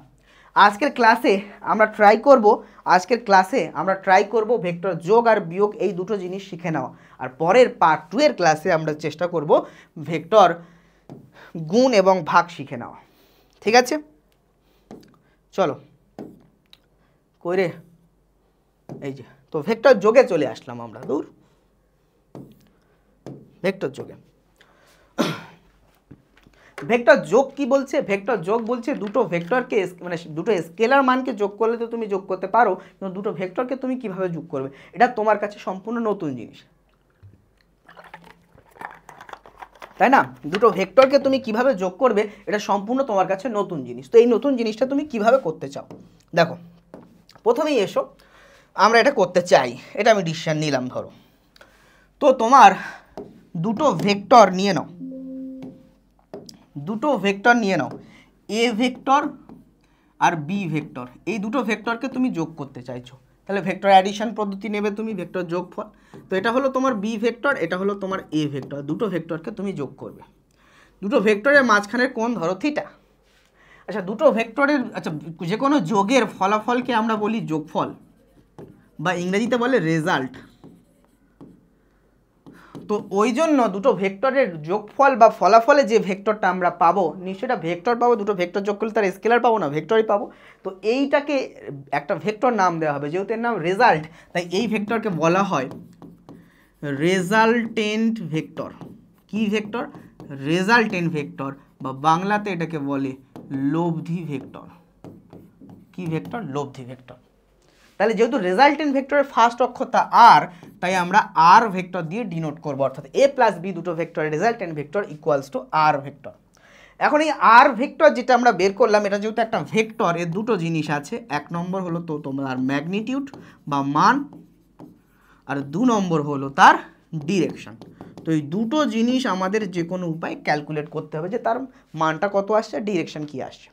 আজকের ক্লাসে। আমরা ট্রাই করব ভেক্টর যোগ আর বিয়োগ এই দুটো জিনিস শিখে নেওয়া, আর পরের পার্ট 2 এর ক্লাসে আমরা চেষ্টা করব ভেক্টর গুণ এবং ভাগ শিখে নেওয়া। ঠিক আছে, চলো কইরে, এই যে তো ভেক্টর যোগে চলে আসলাম আমরা। দূর ভেক্টর যোগে, ভেক্টর যোগ কি বলছে, ভেক্টর যোগ বলছে দুটো ভেক্টরকে, মানে দুটো স্কেলার মানকে যোগ করলে তো তুমি যোগ করতে পারো, কিন্তু দুটো ভেক্টরকে তুমি কিভাবে যোগ করবে, এটা তোমার কাছে সম্পূর্ণ নতুন জিনিস, তাই না? দুটো ভেক্টরকে তুমি কিভাবে যোগ করবে, এটা সম্পূর্ণ তোমার কাছে নতুন জিনিস। তো এই নতুন জিনিসটা তুমি কিভাবে করতে চাও, দেখো প্রথমেই এসো, আমরা এটা করতে চাই, এটা আমি ডিসিশন নিলাম। ধরো তো তোমার দুটো ভেক্টর নিয়ে নাও, এ ভেক্টর আর বি ভেক্টর, এই দুটো ভেক্টরকে তুমি যোগ করতে চাইছো, তাহলে ভেক্টর অ্যাডিশন পদ্ধতি নেবে তুমি, ভেক্টর যোগফল। তো এটা হলো তোমার বি ভেক্টর, এটা হলো তোমার এ ভেক্টর, দুটো ভেক্টরকে তুমি যোগ করবে। দুটো ভেক্টরের মাঝখানের কোণ ধরো থিটা। আচ্ছা দুটো ভেক্টরের, আচ্ছা যে কোনো যোগের ফলাফলকে আমরা বলি যোগফল বা ইংরেজিতে বলে রেজাল্ট। তো ওই জন্য দুটো ভেক্টরের যোগফল বা ফলাফলে যে ভেক্টরটা আমরা পাবো, নিশ্চয়ই এটা ভেক্টর পাবো, দুটো ভেক্টর যোগ করলে তার স্কেলার পাবো না, ভেক্টরই পাবো। তো এইটাকে একটা ভেক্টর নাম দেওয়া হবে, যেহেতু এর নাম রেজাল্ট, তাই এই ভেক্টরকে বলা হয় রেজাল্টেন্ট ভেক্টর। কি ভেক্টর? রেজাল্টেন্ট ভেক্টর, বা বাংলাতে এটাকে বলে লব্ধি ভেক্টর। কি ভেক্টর? লব্ধি ভেক্টর। তাহলে যেহেতু রেজাল্টেন্ট ভেক্টরের ফার্স্ট অক্ষরটা আর, তাই আমরা আর ভেক্টর দিয়ে ডিনোট করবো, অর্থাৎ এ প্লাস বি দুটো ভেক্টরের resultant vector equals to R vector. এখন এই আর ভেক্টর যেটা আমরা বের করলাম, এটা যেহেতু একটা ভেক্টর, এর দুটো জিনিস আছে। এক নম্বর হলো তো তোমার ম্যাগনিটিউড বা মান, আর দু নম্বর হলো তার ডিরেকশন। তো এই দুটো জিনিস আমাদের যে কোনো উপায় ক্যালকুলেট করতে হবে, যে তার মানটা কত আসছে, ডিরেকশন কি আসছে।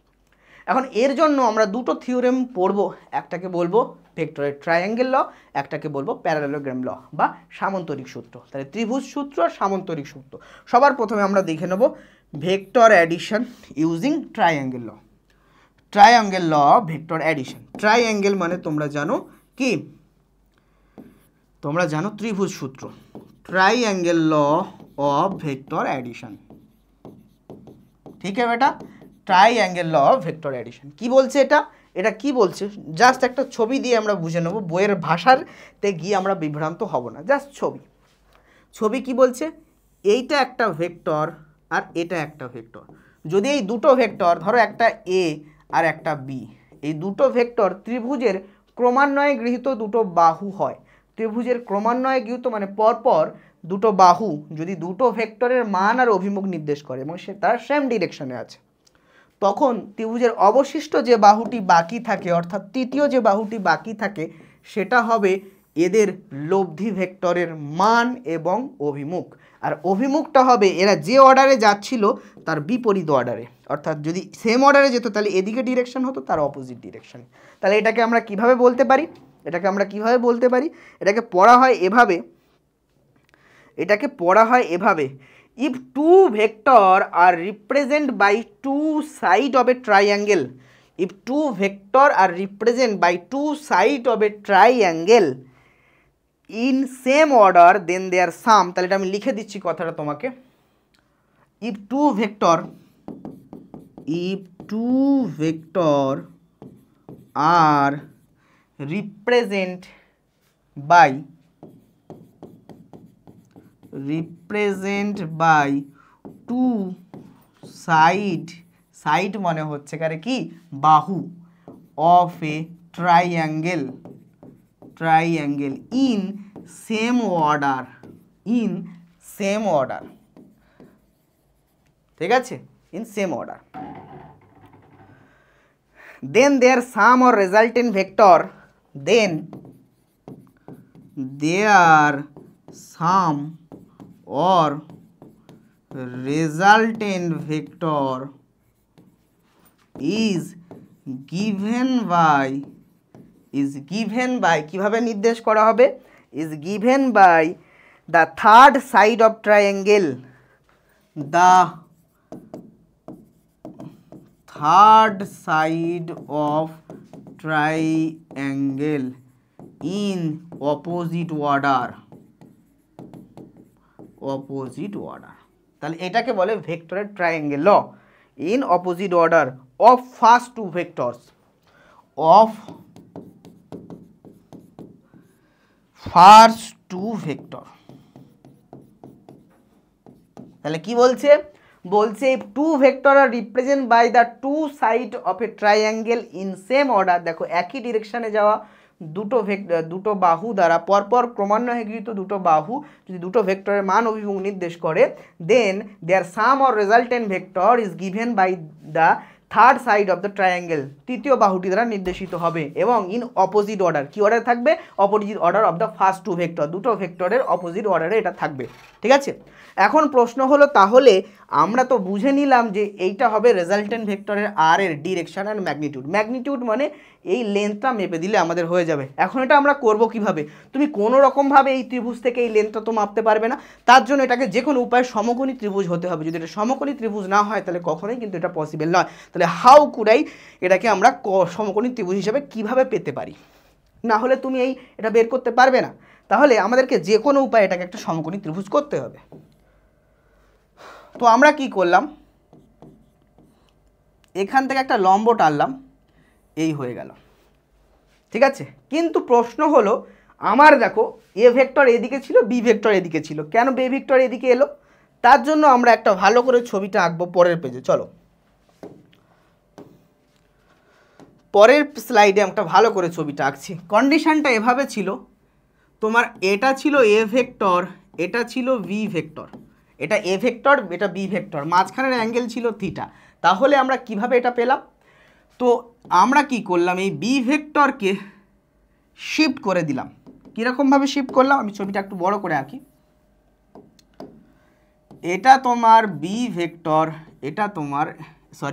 এখন এর জন্য আমরা দুটো থিওরেম পড়বো, একটাকে বলবো ভেক্টরের ট্রায়াঙ্গেল ল, একটাকে বলবো প্যারালেলোগ্রাম ল বা সামান্তরিক সূত্র। তাহলে ত্রিভুজ সূত্র আর সামান্তরিক সূত্র। সবার প্রথমে আমরা দেখে নেব vector addition using triangle law. Triangle law, vector addition. Triangle মানে তোমরা জানো কি, তোমরা জানো ত্রিভুজ সূত্র। Triangle law of vector addition. ঠিক আছে বেটা, triangle law of vector addition. কি বলছে এটা? এটা কি বলছে জাস্ট একটা ছবি দিয়ে আমরা বুঝে নেব, বইয়ের ভাষাতে গিয়ে আমরা বিভ্রান্ত হব না, জাস্ট ছবি। ছবি কি বলছে? এইটা একটা ভেক্টর আর এটা একটা ভেক্টর। যদি এই দুটো ভেক্টর, ধরো একটা এ আর একটা বি, এই দুটো ভেক্টর ত্রিভুজের ক্রমান্বয়ে গৃহীত দুটো বাহু হয়। ত্রিভুজের ক্রমান্বয়ে গৃহীত মানে পরপর দুটো বাহু যদি দুটো ভেক্টরের মান আর অভিমুখ নির্দেশ করে এবং সে তার সেম ডিরেকশনে আছে, তখন ত্রিভুজের অবশিষ্ট যে বাহুটি বাকি থাকে, অর্থাৎ তৃতীয় যে বাহুটি বাকি থাকে, সেটা হবে এদের লব্ধি ভেক্টরের মান এবং অভিমুখ। আর অভিমুখটা হবে এরা যে অর্ডারে যাচ্ছিল তার বিপরীত অর্ডারে, অর্থাৎ যদি সেম অর্ডারে যেত তাহলে এদিকে ডিরেকশন হতো, তার অপোজিট ডিরেকশনে। তাহলে এটাকে আমরা কিভাবে বলতে পারি? এটাকে পড়া হয় এভাবে, if two vector are represented by two side of a triangle, if two vector are represented by two side of a triangle in same order, then their sum, তাহলে এটা আমি লিখে দিচ্ছি কথাটা তোমাকে। if two vector are represented by two side মানে হচ্ছে কারে কি, বাহু, of a triangle in same order, ঠিক আছে, in same order, then their sum or resultant vector, or resultant vector is given by কিভাবে নির্দেশ করা হবে? is given by the third side of triangle, in opposite order। তাহলে এটাকে বলে ভেক্টরের triangle law, in opposite order of first two vectors, তাহলে কি বলছে? Two vector are represent by the two side of a triangle in same order. দেখো একই ডিরেকশনে যাওয়া দুটো বাহু দ্বারা পরপর ক্রমান্বয়ে গৃহীত দুটো বাহু যদি দুটো ভেক্টরের মান অভিমুখ নির্দেশ করে, then their sum or resultant vector is given by the third side of the triangle, তৃতীয় বাহুটি দ্বারা নির্দেশিত হবে এবং ইন অপোজিট অর্ডার, কি অর্ডার থাকবে? Opposite order of the first two vector, দুটো ভেক্টরের অপোজিট অর্ডারে এটা থাকবে। ঠিক আছে, এখন প্রশ্ন হলো তাহলে আমরা তো বুঝে নিলাম যে এইটা হবে রেজাল্টেন্ট ভেক্টরের আর এর ডিরেকশন অ্যান্ড ম্যাগনিটিউড। ম্যাগনিটিউড মানে এই লেন্থটা মেপে দিলে আমাদের হয়ে যাবে। এখন এটা আমরা করব কিভাবে? তুমি কোনো রকমভাবে এই ত্রিভুজ থেকে এই লেন্থটা তো মাপতে পারবে না, তার জন্য এটাকে যে কোনো উপায়ে সমকোণী ত্রিভুজ হতে হবে। যদি এটা সমকোণী ত্রিভুজ না হয় তাহলে কখনোই কিন্তু এটা পসিবল নয়। তাহলে হাউ কুড আই, এটাকে আমরা সমকোণী ত্রিভুজ হিসেবে কিভাবে পেতে পারি? না হলে তুমি এটা বের করতে পারবে না। তাহলে আমাদেরকে যে কোনো উপায়ে এটাকে একটা সমকোণী ত্রিভুজ করতে হবে। তো আমরা কি করলাম, এখান থেকে একটা লম্ব টানলাম, এই হয়ে গেল। ঠিক আছে, কিন্তু প্রশ্ন হলো আমার দেখো এ ভেক্টর এদিকে ছিল, বি ভেক্টর এদিকে ছিল, কেন বি ভেক্টর এদিকে এলো? তার জন্য আমরা একটা ভালো করে ছবিটা আঁকবো পরের পেজে। চলো পরের স্লাইডে একটা ভালো করে ছবিটা আঁকছি। কন্ডিশনটা এভাবে ছিল, তোমার এটা ছিল এ ভেক্টর, এটা ছিল বি ভেক্টর, এটা এ ভেক্টর, এটা বি ভেক্টর, মাঝখানের অ্যাঙ্গেল ছিল থিটা। তাহলে আমরা কিভাবে এটা পেলাম? তো আমরা কি করলাম, এই বি ভেক্টরকে শিফট করে দিলাম। কীরকমভাবে শিফট করলাম, আমি ছবিটা একটু বড় করে আঁকি। এটা তোমার বি ভেক্টর, এটা তোমার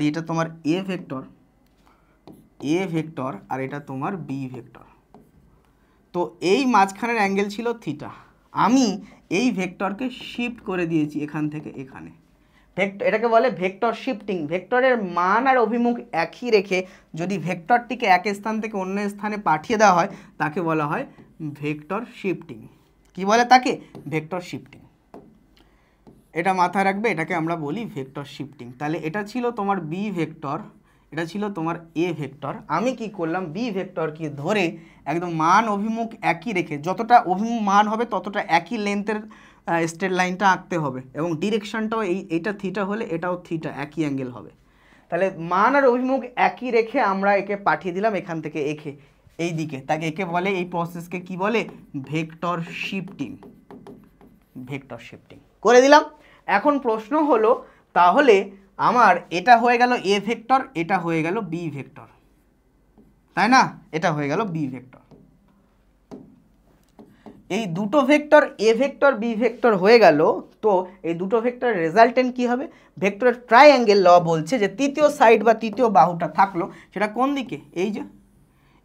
এটা তোমার এ ভেক্টর, আর এটা তোমার বি ভেক্টর। তো এই মাঝখানের অ্যাঙ্গেল ছিল থিটা, আমি এই ভেক্টরকে শিফট করে দিয়েছি এখান থেকে এখানে। এটাকে বলে ভেক্টর শিফটিং। ভেক্টরের মান আর অভিমুখ একই রেখে যদি ভেক্টরটিকে এক স্থান থেকে অন্য স্থানে পাঠিয়ে দেওয়া হয় তাকে বলা হয় ভেক্টর শিফটিং। কি বলে তাকে? Vector shifting. এটা মাথায় রাখবে, এটাকে আমরা বলি ভেক্টর শিফটিং। তাহলে এটা ছিল তোমার বি ভেক্টর, এটা ছিল তোমার এ ভেক্টর। আমি কি করলাম, বি ভেক্টরকে ধরে একদম মান অভিমুখ একই রেখে, যতটা অভিমুখ মান হবে ততটা একই লেন্থের স্ট্রেট লাইনটা আঁকতে হবে এবং ডিরেকশনটাও এইটা থিটা হলে এটাও থিটা, একই অ্যাঙ্গেল হবে। তাহলে মান আর অভিমুখ একই রেখে আমরা একে পাঠিয়ে দিলাম এখান থেকে এই দিকে, তাকে একে বলে, এই প্রসেসকে কি বলে? Vector shifting. ভেক্টর শিফটিং করে দিলাম। এখন প্রশ্ন হলো তাহলে আমার এটা হয়ে গেল এ ভেক্টর, এটা হয়ে গেল বি ভেক্টর, তাই না? এটা হয়ে গেল বি ভেক্টর। এই দুটো vector A vector B vector হয়ে গেল। তো এই দুটো ভেক্টরের রেজাল্টেন্ট কি হবে? ভেক্টরের ট্রাইঅ্যাঙ্গেল ল বলছে যে তৃতীয় সাইড বা তৃতীয় বাহুটা থাকলো, সেটা কোন দিকে? এই যে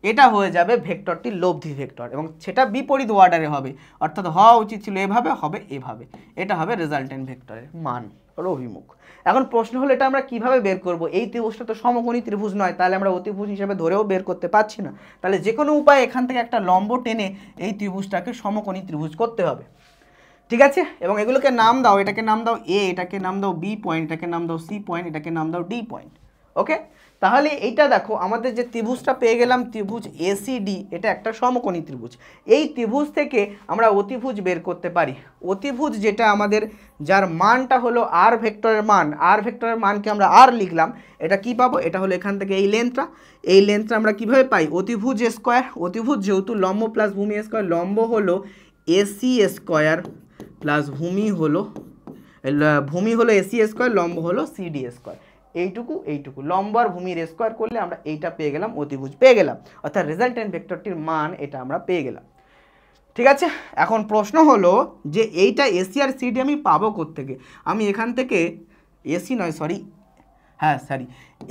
এটা হয়ে যাবে ভেক্টরটি লব্ধি ভেক্টর এবং সেটা বিপরীত অর্ডারে হবে, অর্থাৎ হওয়া উচিত ছিল এভাবে, হবে এভাবে। এটা হবে রেজাল্টেন্ট ভেক্টরের মান আর অভিমুখ। এখন প্রশ্ন হলো এটা আমরা কিভাবে বের করব? এই ত্রিভুজটা তো সমকোণী ত্রিভুজ নয়, তাহলে আমরা অতিভুজ হিসেবে ধরেও বের করতে পারছি না। তাহলে যে কোনো উপায়ে এখান থেকে একটা লম্ব টেনে এই ত্রিভুজটাকে সমকোণী ত্রিভুজ করতে হবে। ঠিক আছে, এবং এগুলোকে নাম দাও, এটাকে নাম দাও এ, এটাকে নাম দাও বি পয়েন্ট, এটাকে নাম দাও সি পয়েন্ট, এটাকে নাম দাও ডি পয়েন্ট। ওকে, তাহলে এইটা দেখো আমাদের যে ত্রিভুজটা পেয়ে গেলাম, ত্রিভুজ এসিডি, এটা একটা সমকোণী ত্রিভুজ। এই ত্রিভুজ থেকে আমরা অতিভুজ বের করতে পারি। অতিভুজ যেটা আমাদের, যার মানটা হলো আর ভেক্টরের মান, আর ভেক্টরের মানকে আমরা আর লিখলাম, এটা কি পাবো? এটা হলো এখান থেকে এই লেন্থটা আমরা কিভাবে পাই? অতিভুজ স্কোয়ার। অতিভুজ যেহেতু লম্ব প্লাস ভূমি স্কোয়ার, লম্ব হলো এসি স্কোয়ার প্লাস ভূমি হলো এসি স্কোয়ার, লম্ব হলো সিডি স্কোয়ার। এইটুকু লম্ব আর ভূমির স্কোয়ার করলে আমরা এইটা পেয়ে গেলাম, অতিভুজ পেয়ে গেলাম, অর্থাৎ রেজাল্টেন্ট ভেক্টরটির মান এটা আমরা পেয়ে গেলাম। ঠিক আছে, এখন প্রশ্ন হলো যে এইটা এসি আর সিডি আমি পাবো কোত্থেকে? আমি এখান থেকে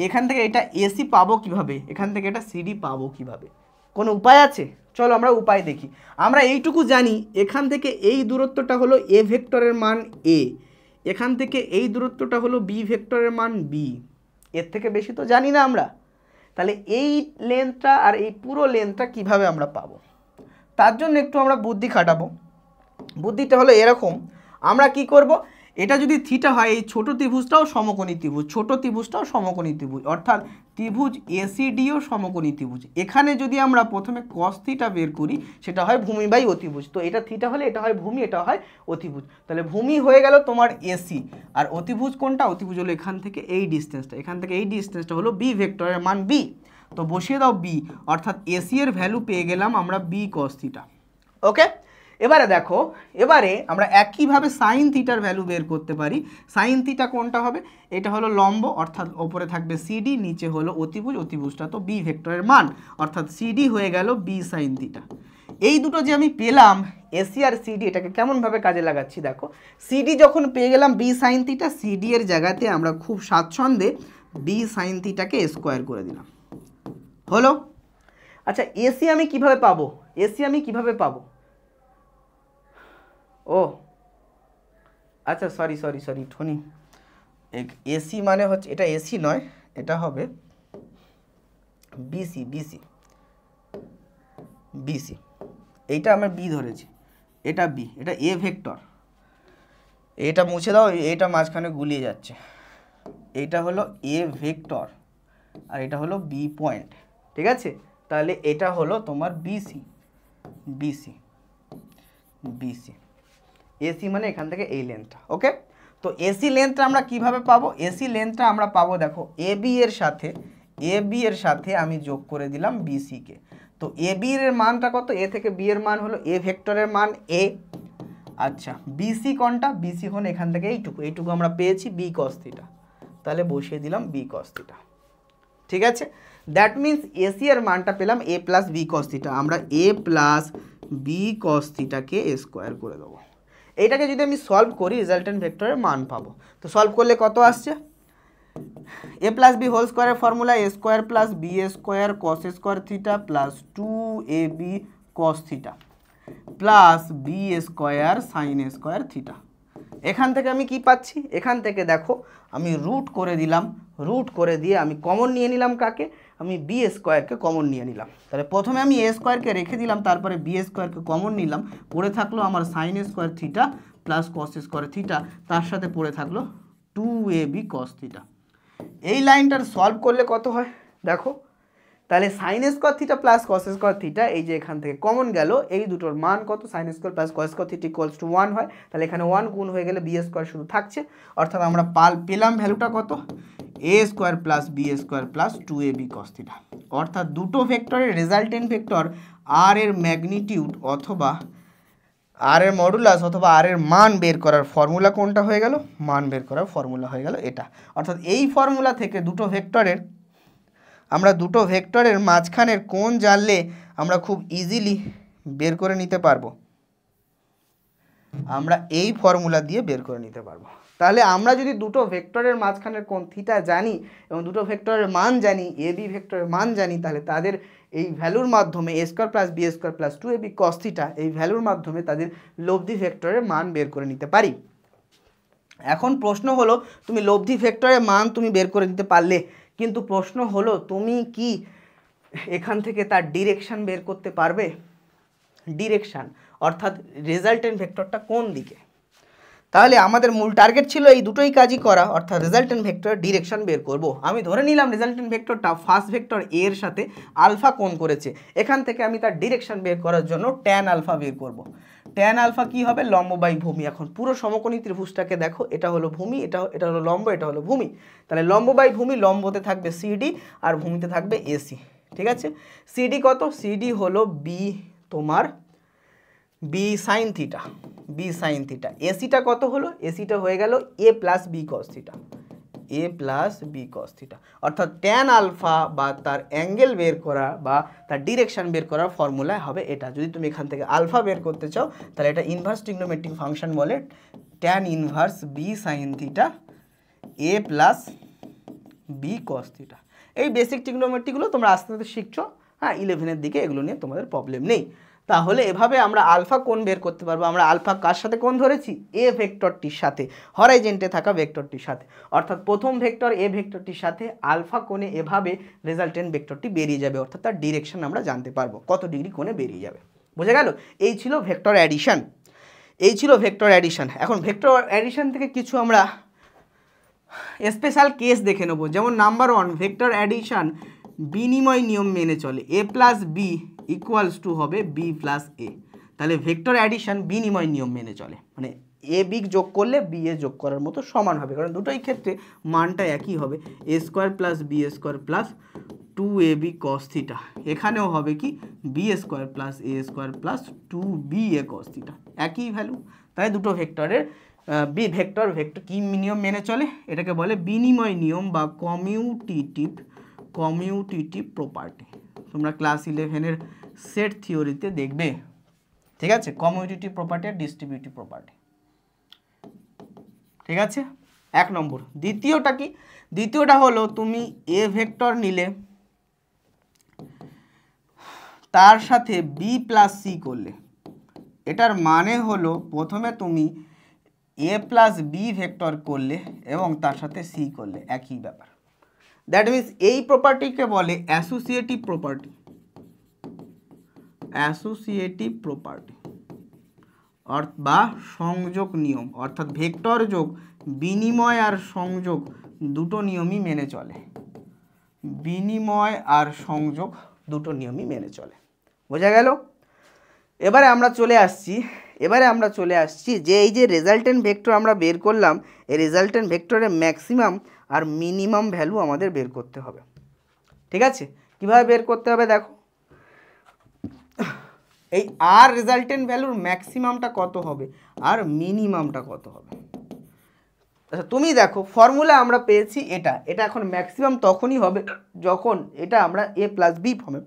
এখান থেকে এটা এসি পাবো কিভাবে, এখান থেকে এটা সিডি পাবো কিভাবে? কোনো উপায় আছে? চলো আমরা উপায় দেখি। আমরা এইটুকু জানি, এখান থেকে এই দূরত্বটা হলো এ ভেক্টরের মান এ, এখান থেকে এই দূরত্বটা হলো বি ভেক্টরের মান বি, এর থেকে বেশি তো জানি না আমরা। তাহলে এই লেন্থটা আর এই পুরো লেন্থটা কিভাবে আমরা পাবো? তার জন্য একটু আমরা বুদ্ধি খাটাবো। বুদ্ধিটা হলো এরকম, আমরা কি করব, এটা যদি থিটা হয়, এই ছোট ত্রিভুজটাও সমকোণী ত্রিভুজ, ছোট ত্রিভুজটাও সমকোণী ত্রিভুজ, অর্থাৎ ত্রিভুজ এসিডিও সমকোণী ত্রিভুজ। এখানে যদি আমরা প্রথমে cos থিটা বের করি, সেটা হয় ভূমি বাই অতিভুজ। তো এটা থিটা হলে এটা হয় ভূমি, এটা হয় অতিভুজ। তাহলে ভূমি হয়ে গেল তোমার এসি, আর অতিভুজ কোনটা? অতিভুজ হলো এখান থেকে এই ডিস্টেন্সটা, এখান থেকে এই ডিস্টেন্সটা হলো বি ভেক্টরের মান বি। তো বসিয়ে দাও বি, অর্থাৎ এসি এর ভ্যালু পেয়ে গেলাম আমরা বি cos থিটা। ওকে, এবারে দেখো, এবারে আমরা একইভাবে সাইন থিটার ভ্যালু বের করতে পারি। সাইন থিটা কোনটা হবে? এটা হলো লম্ব, অর্থাৎ ওপরে থাকবে সিডি, নিচে হলো অতিভুজ, অতিভুজটা তো বি ভেক্টরের মান, অর্থাৎ সিডি হয়ে গেল বি সাইন থিটা। এই দুটো যে আমি পেলাম এসি আর সিডি, এটাকে কেমনভাবে কাজে লাগাচ্ছি দেখো। সিডি যখন পেয়ে গেলাম বি সাইন থিটা, সিডি এর জায়গাতে আমরা খুব স্বাচ্ছন্দ্যে বি সাইন থিটাকে স্কোয়ার করে দিলাম, হলো। আচ্ছা, এসি আমি কিভাবে পাবো? এসি আমি কিভাবে পাবো? ও আচ্ছা, সরি সরি সরি ঠনি, এসি মানে হচ্ছে, এটা এসি নয়, এটা হবে বিসি, বিসি, বিসি। এইটা আমরা বি ধরেছি, এটা বি, এটা এ ভেক্টর। এটা মুছে দাও, এটা মাঝখানে গুলিয়ে যাচ্ছে। এইটা হলো এ ভেক্টর আর এটা হলো বি পয়েন্ট, ঠিক আছে? তাহলে এটা হলো তোমার বিসি, বিসি, বিসি। এসি মানে এখান থেকে এই লেন্থটা, ওকে? তো এসি লেন্থটা আমরা কিভাবে পাবো? এসি লেন্থটা আমরা পাবো দেখো, এ বি এর সাথে আমি যোগ করে দিলাম বিসি কে। তো এ বি এর মানটা কত? এ থেকে বি এর মান হলো এ ভেক্টরের মান এ। আচ্ছা, বিসি কোনটা? বিসি হলো এখান থেকে এইটুকু আমরা পেয়েছি বি কস থিটা, তাহলে বসিয়ে দিলাম বি কস থিটা, ঠিক আছে? দ্যাট মিন্স এসি এর মানটা পেলাম A plus B cos theta. আমরা এ প্লাস বি কস থিটাকে স্কোয়ার করে দেবো। এইটাকে যদি আমি সলভ করি, রেজাল্টেন্ট ভেক্টরের মান পাবো। তো সলভ করলে কত আসছে? এ প্লাস বি হোল স্কোয়ারের formula A square plus B square cos square theta plus 2ab cos theta plus B square sine square theta. এখান থেকে আমি কি পাচ্ছি? এখান থেকে দেখো আমি রুট করে দিলাম, রুট করে দিয়ে আমি কমন নিয়ে নিলাম কাকে? আমি বি স্কোয়ারকে কমন নিয়ে নিলাম। তাহলে প্রথমে আমি এ স্কোয়ারকে রেখে দিলাম, তারপরে বি স্কোয়ারকে কমন নিলাম, পড়ে থাকলো আমার sign square theta plus cos square theta, তার সাথে পড়ে থাকলো 2ab কস থিটা। এই লাইনটার সলভ করলে কত হয় দেখো। তাহলে sign square theta plus cos square theta, এই যে এখান থেকে কমন গেল, এই দুটোর মান কত? Sine square plus cos square theta equals to 1 হয়। তাহলে এখানে 1 গুণ হয়ে গেলে বি স্কোয়ার শুধু থাকছে, অর্থাৎ আমরা পেলাম ভ্যালুটা কত? A square plus B square plus 2ab cos theta. অর্থাৎ দুটো ভেক্টরের রেজাল্টেন্ট ভেক্টর আর এর ম্যাগনিটিউড অথবা আর এর মডুলাস অথবা আর এর মান বের করার ফর্মুলা কোনটা হয়ে গেল? মান বের করার ফর্মুলা হয়ে গেল এটা। অর্থাৎ এই ফর্মুলা থেকে দুটো ভেক্টরের মাঝখানের কোণ জানলে আমরা খুব ইজিলি বের করে নিতে পারবো। আমরা এই ফর্মুলা দিয়ে বের করে নিতে পারবো। তাহলে আমরা যদি দুটো ভেক্টরের মাঝখানের কোণ থিটা জানি এবং দুটো ভেক্টরের মান জানি, এ বি ভেক্টরের মান জানি, তাহলে তাদের এই ভ্যালুর মাধ্যমে A square plus B square plus 2ab cos theta, এই ভ্যালুর মাধ্যমে তাদের লব্ধি ভেক্টরের মান বের করে নিতে পারি। এখন প্রশ্ন হলো, তুমি লব্ধি ভেক্টরের মান তুমি বের করে দিতে পারলে, কিন্তু প্রশ্ন হলো তুমি কি এখান থেকে তার ডিরেকশন বের করতে পারবে? ডিরেকশন অর্থাৎ রেজাল্টেন্ট ভেক্টরটা কোন দিকে। তাহলে আমাদের মূল টার্গেট ছিল এই দুটোই কাজই করা, অর্থাৎ রেজাল্টেন্ট ভেক্টরের ডিরেকশন বের করব। আমি ধরে নিলাম রেজাল্টেন্ট ভেক্টরটা ফার্স্ট ভেক্টর এ এর সাথে আলফা কোণ করেছে, এখান থেকে আমি তার ডিরেকশন বের করার জন্য ট্যান আলফা বের করব। ট্যান আলফা কি হবে? লম্ব বাই ভূমি। এখন পুরো সমকোণী ত্রিভুজটাকে দেখো, এটা হলো ভূমি, এটা হলো লম্ব, এটা হলো ভূমি। তাহলে লম্ব বাই ভূমি, লম্বতে থাকবে সিডি আর ভূমিতে থাকবে এসি, ঠিক আছে? সিডি কত? সিডি হলো বি, তোমার B sine theta, B sine theta. এসিটা কত হলো? এসিটা হয়ে গেল A plus B cos theta, A plus B cos theta. অর্থাৎ ট্যান আলফা বা তার অ্যাঙ্গেল বের করা বা তার ডিরেকশন বের করার ফর্মুলা হবে এটা। যদি তুমি এখান থেকে আলফা বের করতে চাও, তাহলে এটা ইনভার্স ট্রিগনোমেট্রিক ফাংশন বলে, tan inverse B sine theta A plus B cos theta. এই বেসিক ট্রিগনোমেট্রিগুলো তোমরা আস্তে আস্তে শিখছো, হ্যাঁ, 11-এর দিকে এগুলো নিয়ে তোমাদের প্রবলেম নেই। তাহলে এভাবে আমরা আলফা কোণ বের করতে পারবো। আমরা আলফা কার সাথে কোণ ধরেছি? এ ভেক্টরটির সাথে, হরাইজেন্টে থাকা ভেক্টরটির সাথে। অর্থাৎ প্রথম ভেক্টর এ ভেক্টরটির সাথে আলফা কোণে এভাবে রেজাল্টেন্ট ভেক্টরটি বেরিয়ে যাবে, অর্থাৎ তার ডিরেকশন আমরা জানতে পারবো কত ডিগ্রি কোণে বেরিয়ে যাবে। বোঝা গেল? এই ছিল ভেক্টর অ্যাডিশন, এই ছিল ভেক্টর অ্যাডিশন। এখন ভেক্টর অ্যাডিশন থেকে কিছু আমরা স্পেশাল কেস দেখে নেব। যেমন নাম্বার 1, ভেক্টর অ্যাডিশন বিনিময় নিয়ম মেনে চলে। এ প্লাস বি ইকুয়ালস টু হবে বি প্লাস এ। তাহলে ভেক্টর অ্যাডিশন বিনিময় নিয়ম মেনে চলে, মানে এ বি যোগ করলে বি এ যোগ করার মতো সমান হবে, কারণ দুটোই ক্ষেত্রে মানটা একই হবে। A square plus B square plus 2ab cos theta, এখানেও হবে কি B square plus A square plus 2ba cos theta, একই ভ্যালু। তাই দুটো ভেক্টরের বি ভেক্টর ভেক্টর কি নিয়ম মেনে চলে, এটাকে বলে বিনিময় নিয়ম বা কমিউটিটিভ প্রপার্টি। তোমরা ক্লাস 11-এর সেট থিওরিতে দেখবে, ঠিক আছে, কমিউটিটিভ প্রপার্টি আর ডিস্ট্রিবিউটিভ প্রপার্টি, ঠিক আছে। 1 নম্বর। দ্বিতীয়টা কি, দ্বিতীয়টা হলো তুমি এ ভেক্টর নিলে তার সাথে বি প্লাস সি করলে, এটার মানে হলো প্রথমে তুমি এ প্লাস বি ভেক্টর করলে এবং তার সাথে সি করলে, একই ব্যাপার। দ্যাট মিনস এই প্রপার্টিকে বলে অ্যাসোসিয়েটিভ প্রপার্টি, অ্যাসোসিয়েটিভ প্রপার্টি বা সংযোগ নিয়ম, অর্থাৎ ভেক্টর যোগ বিনিময় আর সংযোগ দুটো নিয়মই মেনে চলে, বিনিময় আর সংযোগ দুটো নিয়মই মেনে চলে। বোঝা গেল? এবারে আমরা চলে আসছি যে এই যে রেজাল্টেন্ট ভেক্টর আমরা বের করলাম, এই রেজাল্টেন্ট ভেক্টরের ম্যাক্সিমাম আর মিনিমাম ভ্যালু আমাদের বের করতে হবে, ঠিক আছে। কিভাবে বের করতে হবে দেখো, এই আর রেজাল্টেন্ট ভ্যালুর ম্যাক্সিমামটা কত হবে আর মিনিমামটা কত হবে। আচ্ছা তুমি দেখো ফর্মুলা আমরা পেয়েছি এটা, এটা এখন ম্যাক্সিমাম তখনই হবে যখন এটা আমরা এ প্লাস বি ফর্মে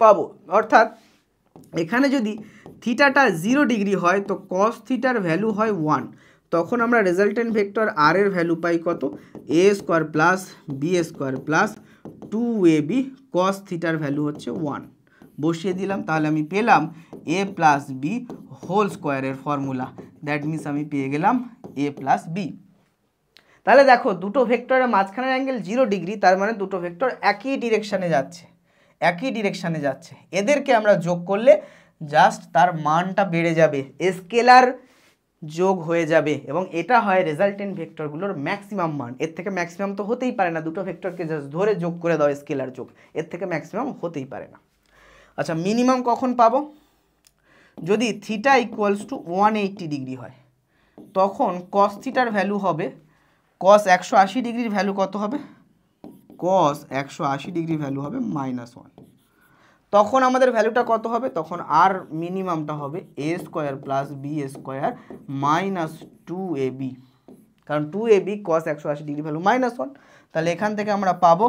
পাবো, অর্থাৎ এখানে যদি থিটাটা 0 ডিগ্রি হয় তো কস থিটার ভ্যালু হয় 1, তখন আমরা রেজাল্টেন্ট ভেক্টর আর এর ভ্যালু পাই কত, A square plus B square plus 2ab cos থিটার ভ্যালু হচ্ছে 1, বসিয়ে দিলাম। তাহলে আমি পেলাম এ প্লাস বি হোল স্কোয়ারের ফর্মুলা, দ্যাট মিনস আমি পেয়ে গেলাম এ প্লাস বি। তাহলে দেখো দুটো ভেক্টরের মাঝখানের অ্যাঙ্গেল 0 ডিগ্রি, তার মানে দুটো ভেক্টর একই ডিরেকশানে যাচ্ছে, এদেরকে আমরা যোগ করলে জাস্ট তার মানটা বেড়ে যাবে, স্কেলার যোগ হয়ে যাবে, এবং এটা হয় রেজাল্টেন্ট ভেক্টরগুলোর ম্যাক্সিমাম মান। এর থেকে ম্যাক্সিমাম তো হতেই পারে না, দুটো ভেক্টরকে জাস্ট ধরে যোগ করে দাও স্কেলার যোগ, এর থেকে ম্যাক্সিমাম হতেই পারে না। আচ্ছা মিনিমাম কখন পাবো, যদি থিটা ইকুয়ালস টু 180 ডিগ্রি হয়, তখন কস থিটার ভ্যালু হবে, কস 180 ডিগ্রির ভ্যালু কত হবে, কস 180 ডিগ্রি ভ্যালু হবে -1, তখন আমাদের ভ্যালুটা কত হবে, তখন আর মিনিমামটা হবে A square plus B square minus 2ab, কারণ 2ab কস 180 ডিগ্রি ভ্যালু -1, তাহলে এখান থেকে আমরা পাবো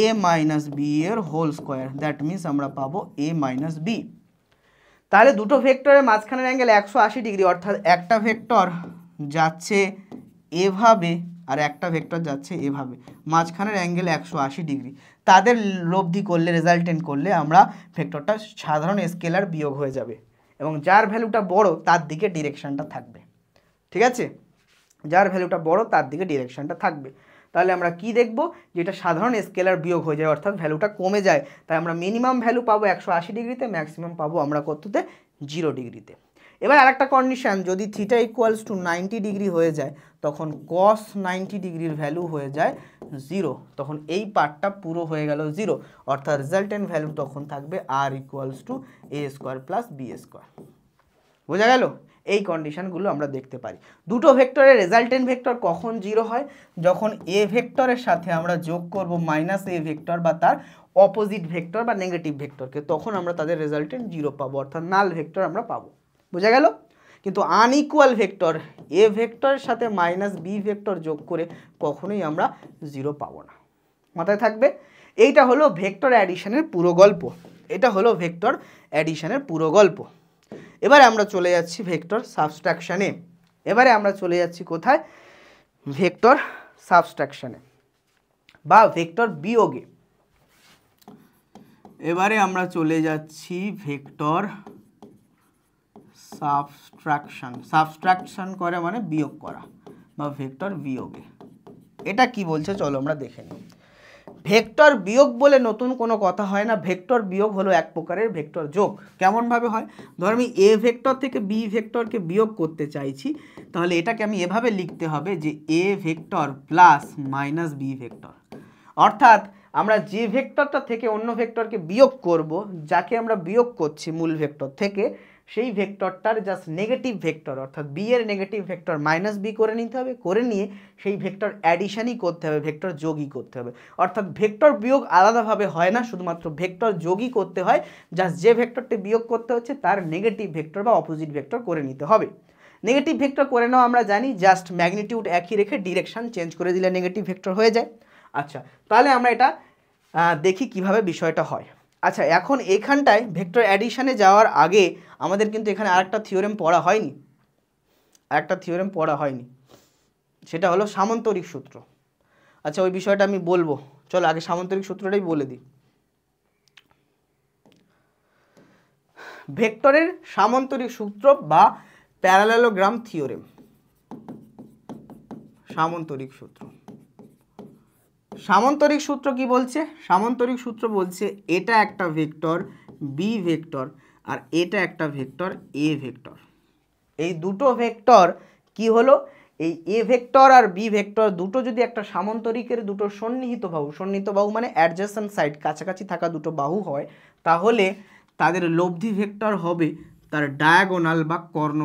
a মাইনাস বি এর হোল স্কোয়ার, দ্যাট মিনস আমরা পাবো a মাইনাস বি। তাহলে দুটো ভেক্টরের মাঝখানের অ্যাঙ্গেল 180 ডিগ্রি, অর্থাৎ একটা ভেক্টর যাচ্ছে এভাবে আর একটা ভেক্টর যাচ্ছে এভাবে, মাঝখানের অ্যাঙ্গেল 180 ডিগ্রি, তাদের লব্ধি করলে রেজাল্টেন্ট করলে আমরা ভেক্টরটা সাধারণ স্কেলার বিয়োগ হয়ে যাবে, এবং যার ভ্যালুটা বড় তার দিকে ডিরেকশানটা থাকবে, ঠিক আছে, যার ভ্যালুটা বড় তার দিকে ডিরেকশানটা থাকবে। তাহলে আমরা কি দেখব, যেটা সাধারণ স্কেলার বিয়োগ হয়ে যায়, অর্থাৎ ভ্যালুটা কমে যায়, তাই আমরা মিনিমাম ভ্যালু পাবো 180 ডিগ্রিতে, ম্যাক্সিমাম পাবো আমরা কততে, 0 ডিগ্রিতে। এবার আরেকটা কন্ডিশন, যদি থিটা ইকুয়ালস টু 90 ডিগ্রি হয়ে যায়, তখন কস 90 ডিগ্রির ভ্যালু হয়ে যায় 0, তখন এই পার্টটা পুরো হয়ে গেল 0, অর্থাৎ রেজাল্টেন্ট ভ্যালু তখন থাকবে আর equals to A square plus B square. বোঝা গেল? এই কন্ডিশনগুলো আমরা দেখতে পারি। দুটো ভেক্টরের রেজাল্টেন্ট ভেক্টর কখন 0 হয়, যখন এ ভেক্টরের সাথে আমরা যোগ করব মাইনাস এ ভেক্টর বা তার অপোজিট ভেক্টর বা নেগেটিভ ভেক্টরকে, তখন আমরা তাদের রেজাল্টেন্ট 0 পাবো, অর্থাৎ নাল ভেক্টর আমরা পাবো। বোঝা গেল? কিন্তু আনইকুয়াল ভেক্টর এ ভেক্টরের সাথে মাইনাস বি ভেক্টর যোগ করে কখনোই আমরা 0 পাবো না, মাথায় থাকবে। এইটা হলো ভেক্টর অ্যাডিশনের পুরো গল্প, এটা হলো ভেক্টর অ্যাডিশনের পুরো গল্প। এবারে আমরা চলে যাচ্ছি ভেক্টর সাবস্ট্রাকশানে, এবারে আমরা চলে যাচ্ছি কোথায়, ভেক্টর সাবস্ট্রাকশানে বা ভেক্টর বিয়োগে। এবারে আমরা চলে যাচ্ছি ভেক্টর সাবস্ট্রাকশন করে মানে বিয়োগ করা বা ভেক্টর বিয়োগে। এটা কি বলছে চলো আমরা দেখে নিই। ভেক্টর বিয়োগ বলে নতুন কোনো কথা হয় না, ভেক্টর বিয়োগ হলো এক প্রকারের ভেক্টর যোগ। কেমনভাবে হয়, ধর আমি এ ভেক্টর থেকে বি ভেক্টরকে বিয়োগ করতে চাইছি, তাহলে এটাকে আমি এভাবে লিখতে হবে যে A vector plus minus B vector, অর্থাৎ আমরা যে ভেক্টরটা থেকে অন্য ভেক্টরকে বিয়োগ করব, যাকে আমরা বিয়োগ করছি মূল ভেক্টর থেকে, সেই ভেক্টরটার জাস্ট নেগেটিভ ভেক্টর অর্থাৎ বি এর নেগেটিভ ভেক্টর মাইনাস বি করে নিতে হবে, করে নিয়ে সেই ভেক্টর অ্যাডিশনই করতে হবে, ভেক্টর যোগই করতে হবে। অর্থাৎ ভেক্টর বিয়োগ আলাদাভাবে হয় না, শুধুমাত্র ভেক্টর যোগই করতে হয়। জাস্ট যে ভেক্টরটি বিয়োগ করতে হচ্ছে তার নেগেটিভ ভেক্টর বা অপোজিট ভেক্টর করে নিতে হবে। নেগেটিভ ভেক্টর করে নাও আমরা জানি, জাস্ট ম্যাগনিটিউড একই রেখে ডিরেকশন চেঞ্জ করে দিলে নেগেটিভ ভেক্টর হয়ে যায়। আচ্ছা, তাহলে আমরা এটা দেখি কিভাবে বিষয়টা হয়। আচ্ছা, এখন এখানটায় ভেক্টর অ্যাডিশনে যাওয়ার আগে আমাদের কিন্তু এখানে আরেকটা থিওরেম পড়া হয়নি, সেটা হলো সামান্তরিক সূত্র। আচ্ছা, ওই বিষয়টা আমি বলবো, চলো আগে সামান্তরিক সূত্রটাই বলে দিই। ভেক্টরের সামান্তরিক সূত্র বা প্যারালেলোগ্রাম থিওরেম। সামান্তরিক সূত্র কি বলছে? সামান্তরিক সূত্র বলছে এটা একটা ভেক্টর বি ভেক্টর আর এটা একটা ভেক্টর এ ভেক্টর। এই দুটো ভেক্টর কি হলো, এই এ ভেক্টর আর বি ভেক্টর দুটো যদি একটা সামান্তরিকের দুটো সন্নিহিত বাহু মানে অ্যাডজেসেন্ট সাইড, কাছাকাছি থাকা দুটো বাহু হয়, তাহলে তাদের লব্ধি ভেক্টর হবে তার ডায়াগোনাল বা কর্ণ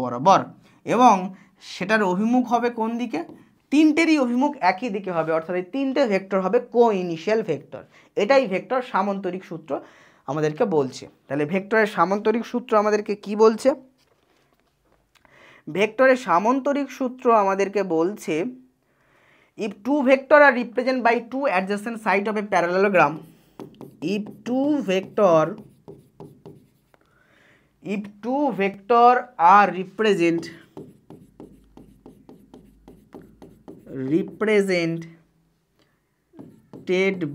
বরাবর, এবং সেটার অভিমুখ হবে কোন দিকে? তিনটেরই অভিমুখ একই দিকে হবে, অর্থাৎ এই তিনটে ভেক্টর হবে কো-ইনিশিয়াল ভেক্টর। এটাই ভেক্টর সামান্তরিক সূত্র আমাদেরকে বলছে। তাহলে ভেক্টরের সামান্তরিক সূত্র আমাদেরকে কি বলছে? ভেক্টরের সামান্তরিক সূত্র আমাদেরকে বলছে, if two vector are represented by two adjacent side of a parallelogram, if two vector are represented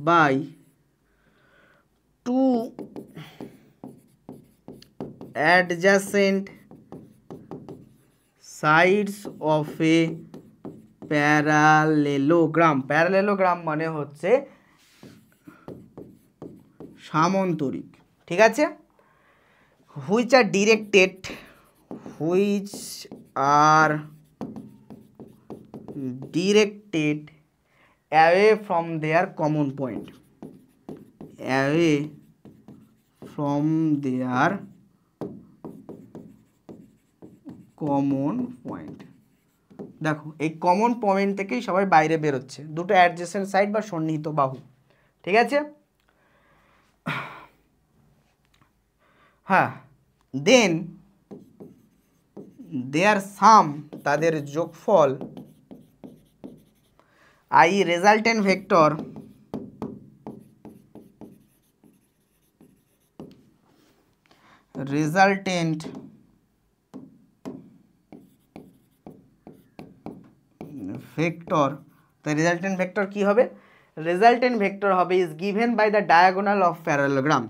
by two adjacent sides of a parallelogram মানে হচ্ছে সামান্তরিক, ঠিক আছে? Which are directed away from their common point, দেখো এই কমন পয়েন্ট থেকেই সবাই বাইরে বেরোচ্ছে, দুটো অ্যাডজেসেন্ট সাইড বা সন্নিহিত বাহু, ঠিক আছে? হ্যাঁ, দেন দেয়ার সাম, তাদের যোগফল, resultant vector the resultant vector কি হবে? resultant vector হবে is given by the diagonal of parallelogram,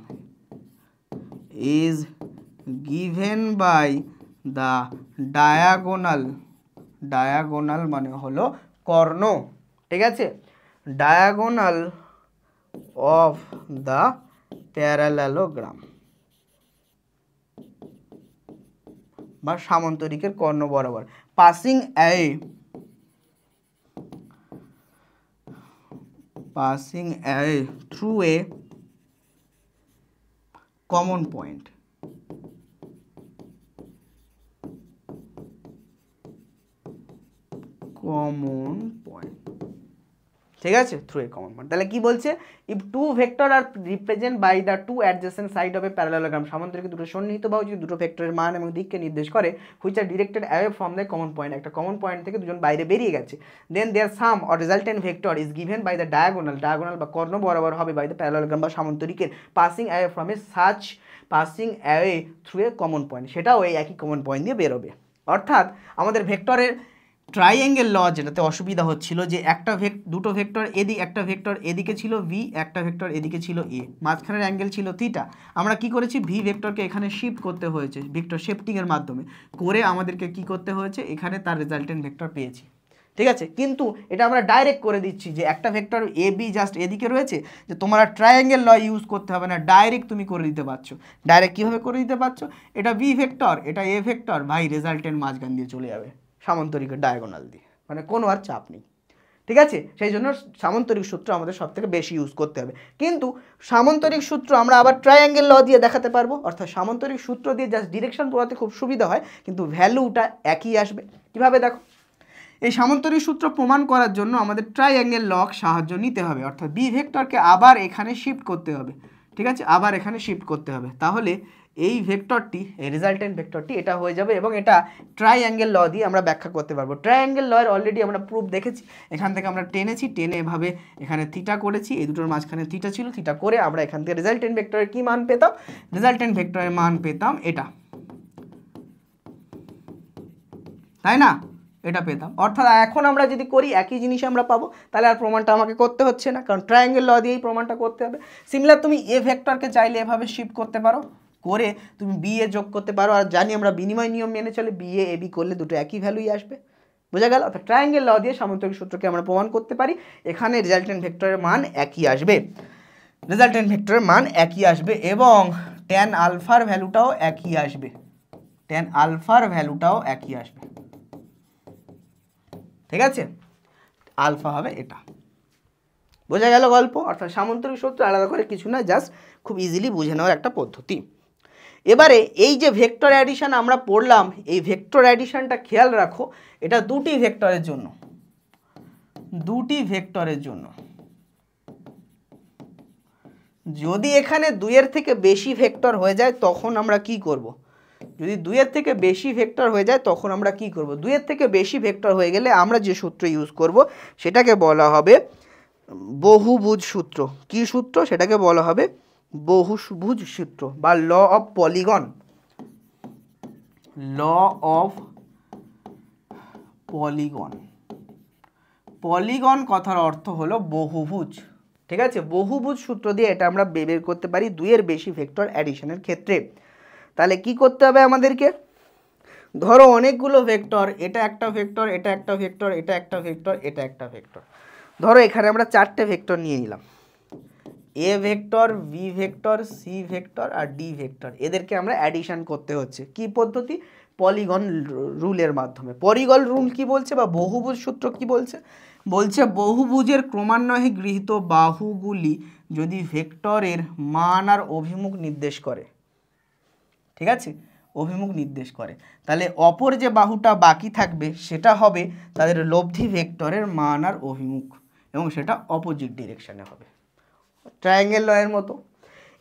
diagonal মানে হলো কর্ণ, ঠিক আছে? diagonal of the parallelogram বা সামান্তরিকের কর্ণ বরাবর, passing away through a common point, ঠিক আছে? Through a common point. তাহলে কি বলছে? If two vector are represent by the two adjacent side of a parallelogram, সামান্তরিক দুটো সন্নিহিত বাহু যদি দুটো ভেক্টরের মান এবং দিককে নির্দেশ করে, which are directed away from the common point, একটা কমন পয়েন্ট থেকে দুজন বাইরে বেরিয়ে গেছে, then their sum or resultant vector is given by the diagonal বা কর্ণ বরাবর হবে বাই দ্য প্যারালেলোগ্রাম বা সামান্তরিকের passing away through a common point, সেটাও এই একই কমন পয়েন্ট দিয়ে বেরোবে। অর্থাৎ আমাদের ভেক্টরের ট্রাইঅ্যাঙ্গেল ল যেটাতে অসুবিধা হচ্ছিল, যে দুটো ভেক্টর একটা ভেক্টর এদিকে ছিল ভি, একটা ভেক্টর এদিকে ছিল এ, মাঝখানের অ্যাঙ্গেল ছিল থিটা। আমরা কি করেছি? ভি ভেক্টরকে এখানে শিফট করতে হয়েছে ভেক্টর শিফটিংয়ের মাধ্যমে, করে আমাদেরকে কি করতে হয়েছে? এখানে তার রেজাল্টেন্ট ভেক্টর পেয়েছি, ঠিক আছে? কিন্তু এটা আমরা ডাইরেক্ট করে দিচ্ছি যে একটা ভেক্টর এ বি জাস্ট এদিকে রয়েছে, যে তোমরা ট্রাইঅ্যাঙ্গেল ল ইউজ করতে হবে না, ডাইরেক্ট তুমি করে দিতে পারছো। ডাইরেক্ট কীভাবে করে দিতে পারছো? এটা বি ভেক্টর, এটা এ ভেক্টর, ভাই রেজাল্টেন্ট মাঝখান দিয়ে চলে যাবে সামান্তরিকের ডায়াগোনাল দিয়ে, মানে কোনো আর চাপ নেই, ঠিক আছে, সেই জন্য সামান্তরিক সূত্র আমাদের সবথেকে বেশি ইউজ করতে হবে। কিন্তু সামান্তরিক সূত্র আমরা আবার ট্রায়াঙ্গেল ল দিয়ে দেখাতে পারবো, অর্থাৎ সামান্তরিক সূত্র দিয়ে জাস্ট ডিরেকশন বোঝাতে খুব সুবিধা হয়, কিন্তু ভ্যালুটা একই আসবে। কিভাবে দেখো, এই সামান্তরিক সূত্র প্রমাণ করার জন্য আমাদের ট্রায়াঙ্গেল লক সাহায্য নিতে হবে, অর্থাৎ বি ভেক্টরকে আবার এখানে শিফট করতে হবে। ঠিক আছে, আবার এখানে শিফট করতে হবে, তাহলে এই ভেক্টরটি, এই রেজাল্টেন্ট ভেক্টরটি এটা হয়ে যাবে এবং এটা ট্রায়াঙ্গেল ল দিয়ে আমরা ব্যাখ্যা করতে পারবো। ট্রায়াঙ্গেল ল এর অলরেডি আমরা প্রুফ দেখেছি, এখান থেকে আমরা টেনেছি, টেনে এভাবে এখানে থিটা করেছি, এই দুটোর মাঝখানে থিটা ছিল, থিটা করে আমরা এখান থেকে রেজাল্টেন্ট ভেক্টরের কি মান পেতাম, রেজাল্টেন্ট ভেক্টরের মান পেতাম এটা, তাই না, এটা পেতাম। অর্থাৎ এখন আমরা যদি করি একই জিনিস আমরা পাবো, তাহলে আর প্রমাণটা আমাকে করতে হচ্ছে না, কারণ ট্রায়াঙ্গেল ল দিয়েই প্রমাণটা করতে হবে। সিমিলার তুমি এ ভেক্টরকে চাইলে এভাবে শিফট করতে পারো, করে তুমি বি এ যোগ করতে পারো, আর জানি আমরা বিনিময় নিয়ম মেনে চলে বি এ বি করলে দুটো একই ভ্যালুই আসবে। বোঝা গেল? অর্থাৎ ট্রায়াঙ্গেল ল দিয়ে সামান্তরিক সূত্রকে আমরা প্রমাণ করতে পারি, এখানে রেজাল্টেন্ট ভেক্টরের মান একই আসবে, রেজাল্টেন্ট ভেক্টরের মান একই আসবে এবং ট্যান আলফার ভ্যালুটাও একই আসবে, ট্যান আলফার ভ্যালুটাও একই আসবে। ঠিক আছে, আলফা হবে এটা। বোঝা গেল গল্প? অর্থাৎ সামান্তরিক সূত্র আলাদা করে কিছু না, জাস্ট খুব ইজিলি বুঝে নেওয়ার একটা পদ্ধতি। এবারে এই যে ভেক্টর অ্যাডিশন আমরা পড়লাম, এই ভেক্টর অ্যাডিশনটা খেয়াল রাখো, এটা দুটি ভেক্টরের জন্য, দুটি ভেক্টরের জন্য। যদি এখানে দুইয়ের থেকে বেশি ভেক্টর হয়ে যায় তখন আমরা কি করব? যদি দুইয়ের থেকে বেশি ভেক্টর হয়ে যায় তখন আমরা কি করব? দুইয়ের থেকে বেশি ভেক্টর হয়ে গেলে আমরা যে সূত্র ইউজ করব সেটাকে বলা হবে বহুভুজ সূত্র। কি সূত্র? সেটাকে বলা হবে বহুভুজ সূত্র বা law of polygon, law of polygon. Polygon কথার অর্থ হলো বহুভুজ। ঠিক আছে, বহুভুজ সূত্র দিয়ে এটা আমরা বের করতে পারি দুইয়ের বেশি ভেক্টর অ্যাডিশনের ক্ষেত্রে। তাহলে কি করতে হবে আমাদেরকে? ধরো অনেকগুলো ভেক্টর, এটা একটা ভেক্টর, এটা একটা ভেক্টর, এটা একটা ভেক্টর, এটা একটা ভেক্টর। ধরো এখানে আমরা চারটে ভেক্টর নিয়ে নিলাম, A vector, B vector, C vector আর ডি ভেক্টর। এদেরকে আমরা অ্যাডিশন করতে হচ্ছে কি পদ্ধতি? পলিগন রুলের মাধ্যমে। পলিগন রুল কি বলছে বা বহুভুজ সূত্র কি বলছে? বলছে বহুভুজের ক্রমান্বয়ে গৃহীত বাহুগুলি যদি ভেক্টরের মান আর অভিমুখ নির্দেশ করে, ঠিক আছে, অভিমুখ নির্দেশ করে, তাহলে অপর যে বাহুটা বাকি থাকবে সেটা হবে তাদের লব্ধি ভেক্টরের মান আর অভিমুখ, এবং সেটা অপোজিট ডিরেকশনে হবে, ট্রায়াঙ্গেল লয়ের মতো।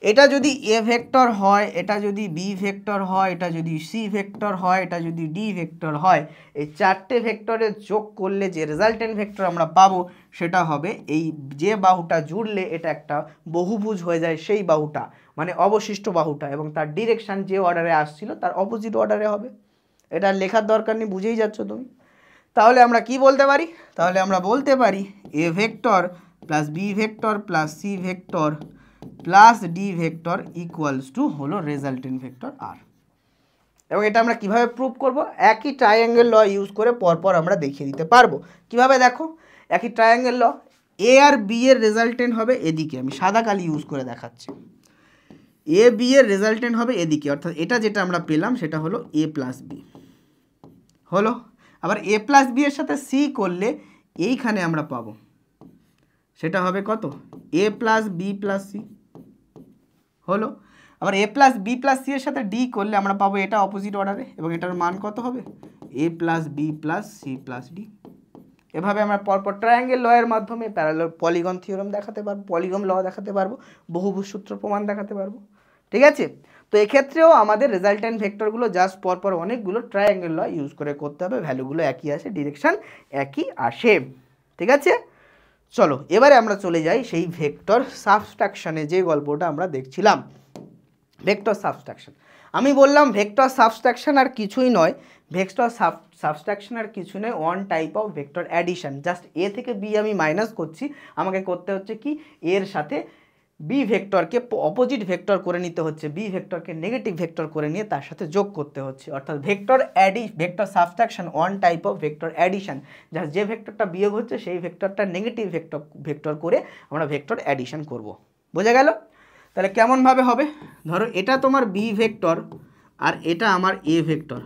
এটা যদি এ ভেক্টর হয়, এটা যদি বি ভেক্টর হয়, এটা যদি সি ভেক্টর হয়, এটা যদি ডি ভেক্টর হয়, এই চারটে ভেক্টরের যোগ করলে যে রেজাল্টেন্ট ভেক্টর আমরা পাবো সেটা হবে এই যে বাহুটা জুড়লে এটা একটা বহুভুজ হয়ে যায় সেই বাহুটা, মানে অবশিষ্ট বাহুটা, এবং তার ডিরেকশন যে অর্ডারে আসছিল তার অপোজিট অর্ডারে হবে। এটা লেখার দরকার নেই, বুঝেই যাচ্ছ তুমি। তাহলে আমরা কি বলতে পারি? তাহলে আমরা বলতে পারি A vector plus B vector plus C vector plus D vector equals to হলো রেজাল্টেন্ট ভেক্টর আর। এবং এটা আমরা কিভাবে প্রুভ করব? একই ট্রায়াঙ্গেল ল ইউজ করে পরপর আমরা দেখিয়ে দিতে পারবো। কিভাবে দেখো, একই ট্রায়াঙ্গেল ল, এ আর বি এর রেজাল্টেন্ট হবে এদিকে, আমি সাদা কালি ইউজ করে দেখাচ্ছি। এ বি এর রেজাল্টেন্ট হবে এদিকে, অর্থাৎ এটা যেটা আমরা পেলাম সেটা হলো এ প্লাস বি হলো। আবার এ প্লাস বি এর সাথে সি করলে এইখানে আমরা পাবো সেটা হবে কত? এ প্লাস বি প্লাস সি হলো। আবার এ প্লাস বি প্লাস সি এর সাথে ডি করলে আমরা পাবো এটা অপোজিট অর্ডারে, এবং এটার মান কত হবে? A plus B plus C plus D. এভাবে আমরা পরপর ট্রায়াঙ্গেল ল এর মাধ্যমে প্যারালাল পলিগন থিওরেম দেখাতে পারবো, পলিগন ল দেখাতে পারবো, বহুভুজ সূত্র প্রমাণ দেখাতে পারবো। ঠিক আছে, তো এক্ষেত্রেও আমাদের রেজাল্টেন্ট ভেক্টরগুলো জাস্ট পরপর অনেকগুলো ট্রায়াঙ্গেল ল ইউজ করে করতে হবে, ভ্যালুগুলো একই আসে, ডিরেকশন একই আসে। ঠিক আছে, চলো এবারে আমরা চলে যাই সেই ভেক্টর সাবস্ট্রাকশনে, যে গল্পটা আমরা দেখছিলাম। ভেক্টর সাবস্ট্রাকশন, আমি বললাম ভেক্টর সাবস্ট্রাকশন আর কিছুই নয়, ভেক্টর সাবস্ট্রাকশন আর কিছু নয়, one type of vector addition. Just A থেকে বি আমি মাইনাস করছি, আমাকে করতে হচ্ছে কি, এর সাথে বি ভেক্টরকে অপোজিট ভেক্টর করে নিতে হচ্ছে, বি ভেক্টরকে নেগেটিভ ভেক্টর করে নিয়ে তার সাথে যোগ করতে হচ্ছে, অর্থাৎ vector subtraction one type of vector addition. Just যে ভেক্টরটা বিয়োগ হচ্ছে সেই ভেক্টরটা নেগেটিভ ভেক্টর করে আমরা ভেক্টর অ্যাডিশন করব। বোঝা গেল? তাহলে কেমনভাবে হবে? ধরো এটা তোমার বি ভেক্টর আর এটা আমার এ ভেক্টর,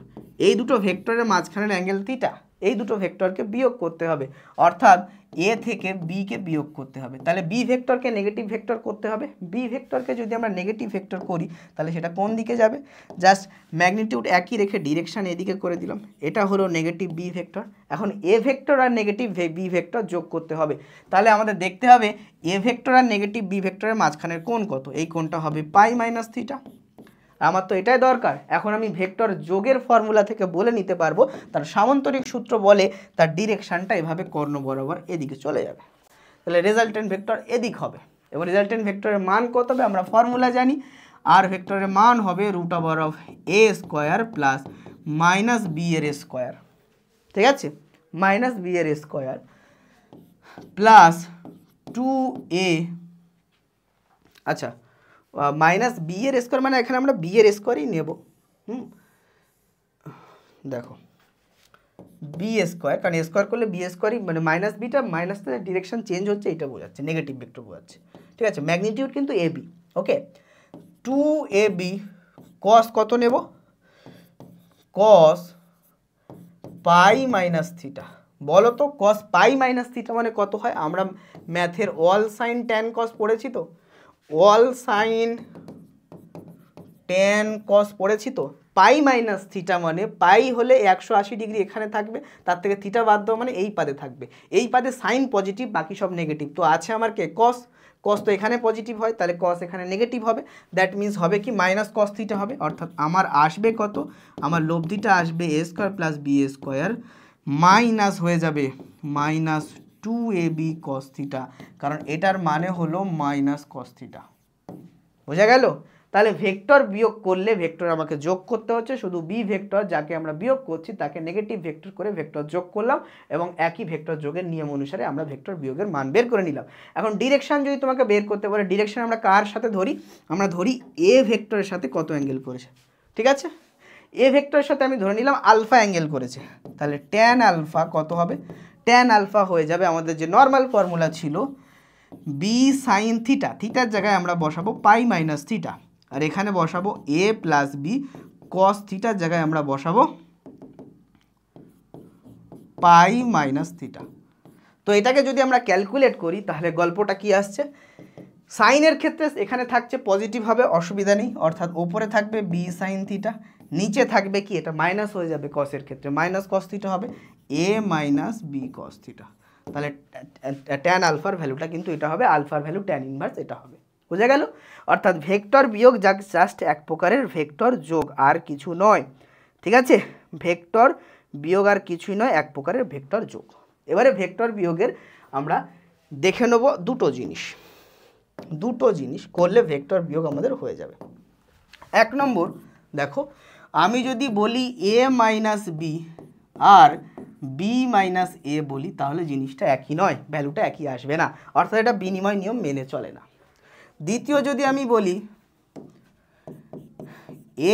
এই দুটো ভেক্টরের মাঝখানের অ্যাঙ্গেল থিটা, এই দুটো ভেক্টরকে বিয়োগ করতে হবে, অর্থাৎ এ থেকে বি কে বিয়োগ করতে হবে। তাহলে বি ভেক্টরকে নেগেটিভ ভেক্টর করতে হবে। বি ভেক্টরকে যদি আমরা নেগেটিভ ভেক্টর করি তাহলে সেটা কোন দিকে যাবে, জাস্ট ম্যাগনিটিউড একই রেখে ডিরেকশন এদিকে করে দিলাম, এটা হলো নেগেটিভ বি ভেক্টর। এখন এ ভেক্টর আর নেগেটিভ বি ভেক্টর যোগ করতে হবে। তাহলে আমাদের দেখতে হবে এ ভেক্টর আর নেগেটিভ বি ভেক্টরের মাঝখানের কোণ কত, এই কোণটা হবে পাই মাইনাস থিটা। আমার তো এটাই দরকার। এখন আমি ভেক্টর যোগের ফর্মুলা থেকে বলে নিতে পারবো, তার সামান্তরিক সূত্র বলে তার ডিরেকশনটা এভাবে কর্ণ বরাবর এদিকে চলে যাবে। তাহলে রেজাল্টেন্ট ভেক্টর এদিক হবে। এবং রেজাল্টেন্ট ভেক্টরের মান কত হবে আমরা ফর্মুলা জানি, আর ভেক্টরের মান হবে √A square plus minus B এর স্কোয়ার। ঠিক আছে, মাইনাস বি এর স্কোয়ার প্লাস 2a, আচ্ছা মাইনাস বি এর স্কোয়ার মানে এখানে আমরা বি এর স্কোয়ারই নেব। দেখো বি স্কোয়ার, কারণ স্কোয়ার করলে বি স্কোয়ারই মানে মাইনাস বিটা মাইনাসটা ডিরেকশন চেঞ্জ হচ্ছে এটা বোঝাচ্ছে, নেগেটিভ ভেক্টর বোঝাচ্ছে। ঠিক আছে, ম্যাগনিটিউড কিন্তু এ বি। ওকে, 2ab কস কত নেব, কস পাই মাইনাস থিটা। বলো তো কস পাই মাইনাস থিটা মানে কত হয়, আমরা ম্যাথের অল সাইন ট্যান কস পড়েছি তো, অল সাইন ট্যান কস পড়েছি তো। পাই মাইনাস থিটা মানে পাই হলে 180 ডিগ্রি এখানে থাকবে, তার থেকে থিটা বাদ দেওয়া মানে এই পাদে থাকবে, এই পাদে সাইন পজিটিভ বাকি সব নেগেটিভ। তো আছে আমার কে কস, কস তো এখানে পজিটিভ হয় তাহলে কস এখানে নেগেটিভ হবে, দ্যাট মিন্স হবে কি মাইনাস কস থিটা হবে। অর্থাৎ আমার আসবে কত, আমার লব্ধিটা আসবে A square plus B square minus হয়ে যাবে মাইনাস 2ab কস থিটা, কারণ এটার মানে হলো মাইনাস কস থিটা। বোঝা গেল? তাহলে ভেক্টর বিয়োগ করলে ভেক্টর আমাকে যোগ করতে হচ্ছে, শুধু বি ভেক্টর যাকে আমরা বিয়োগ করছি তাকে নেগেটিভ ভেক্টর করে ভেক্টর যোগ করলাম এবং একই ভেক্টর যোগের নিয়ম অনুসারে আমরা ভেক্টর বিয়োগের মান বের করে নিলাম। এখন ডিরেকশন যদি তোমাকে বের করতে পারে, ডিরেকশন আমরা কার সাথে ধরি, আমরা ধরি এ ভেক্টরের সাথে কত অ্যাঙ্গেল করেছে। ঠিক আছে, এ ভেক্টরের সাথে আমি ধরে নিলাম আলফা অ্যাঙ্গেল করেছে, তাহলে ট্যান আলফা কত হবে, ট্যান আলফা হয়ে যাবে আমাদের যে নর্মাল ফর্মুলা ছিল বি সাইন থিটা, থিটার জায়গায় আমরা বসাবো পাই মাইনাস থিটা, আর এখানে বসাবো এ প্লাস বি কস থিটার জায়গায় আমরা বসাবো পাই মাইনাস থিটা। তো এটাকে যদি আমরা ক্যালকুলেট করি তাহলে গল্পটা কি আসছে, সাইনের ক্ষেত্রে এখানে থাকছে পজিটিভ হবে, অসুবিধা নেই, অর্থাৎ ওপরে থাকবে বি সাইন থিটা, নিচে থাকবে কি এটা মাইনাস হয়ে যাবে কসের ক্ষেত্রে, মাইনাস কস থিটা হবে A minus B cos theta. তাহলে ট্যান আলফার ভ্যালুটা কিন্তু এটা হবে, আলফার ভ্যালু ট্যান ইনভার্স এটা হবে। বোঝা গেল? অর্থাৎ ভেক্টর বিয়োগ জাস্ট এক প্রকারের ভেক্টর যোগ, আর কিছু নয়। ঠিক আছে, ভেক্টর বিয়োগ আর কিছুই নয়, এক প্রকারের ভেক্টর যোগ। এবারে ভেক্টর বিয়োগের আমরা দেখে নেব দুটো জিনিস করলে ভেক্টর বিয়োগ আমাদের হয়ে যাবে। এক নম্বর দেখো, আমি যদি বলি A minus B R B minus এ বলি তাহলে জিনিসটা একই নয়, ভ্যালুটা একই আসবে না, অর্থাৎ এটা বিনিময় নিয়ম মেনে চলে না। দ্বিতীয় যদি আমি বলি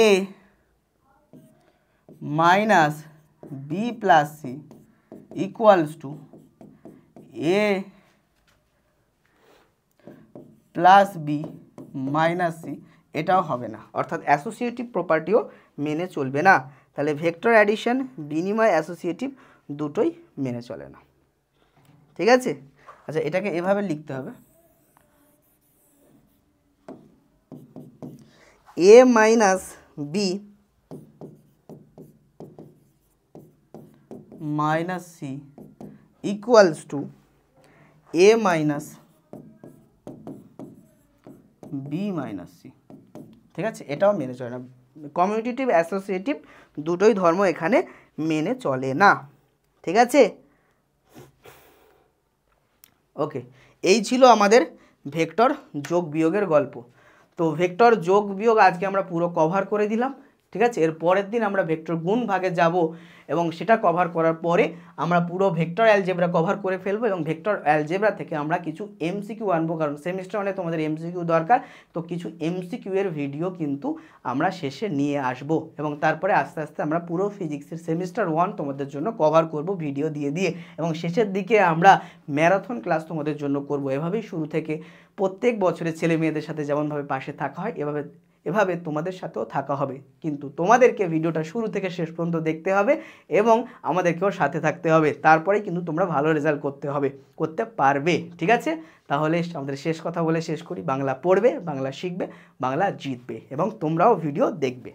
A minus B plus C equals to A plus B minus C, এটাও হবে না, অর্থাৎ অ্যাসোসিয়েটিভ প্রপার্টিও মেনে চলবে না। তাহলে ভেক্টর অ্যাডিশন বিনিময় অ্যাসোসিয়েটিভ দুটোই মেনে চলে না। ঠিক আছে, আচ্ছা এটাকে এভাবে লিখতে হবে, A minus B minus C equals to A minus B minus C. ঠিক আছে, এটাও মেনে চলে না, কমিউটেটিভ অ্যাসোসিয়েটিভ দুটোই ধর্ম এখানে মেনে চলে না। ঠিক আছে, ওকে, এই ছিল আমাদের ভেক্টর যোগ বিয়োগের গল্প। তো ভেক্টর যোগ বিয়োগ আজকে আমরা পুরো কভার করে দিলাম। ঠিক আছে, এর পরের দিন আমরা ভেক্টর গুণ ভাগে যাব এবং সেটা কভার করার পরে আমরা পুরো ভেক্টর অ্যালজেব্রা কভার করে ফেলবো এবং ভেক্টর অ্যালজেব্রা থেকে আমরা কিছু এমসিকিউ আনবো, কারণ সেমিস্টার মানে তোমাদের এমসিকিউ দরকার। তো কিছু এমসিকিউ এর ভিডিও কিন্তু আমরা শেষে নিয়ে আসব এবং তারপরে আস্তে আস্তে আমরা পুরো ফিজিক্সের সেমিস্টার 1 তোমাদের জন্য কভার করব ভিডিও দিয়ে দিয়ে, এবং শেষের দিকে আমরা ম্যারাথন ক্লাস তোমাদের জন্য করব। এভাবেই শুরু থেকে প্রত্যেক বছরের ছেলে মেয়েদের সাথে যেমনভাবে পাশে থাকা হয় এভাবে এভাবে তোমাদের সাথেও থাকা হবে, কিন্তু তোমাদেরকে ভিডিওটা শুরু থেকে শেষ পর্যন্ত দেখতে হবে এবং আমাদেরকেও সাথে থাকতে হবে, তারপরেই কিন্তু তোমরা ভালো রেজাল্ট করতে পারবে। ঠিক আছে, তাহলে আমাদের শেষ কথা বলে শেষ করি, বাংলা পড়বে, বাংলা শিখবে, বাংলা জিতবে এবং তোমরাও ভিডিও দেখবে।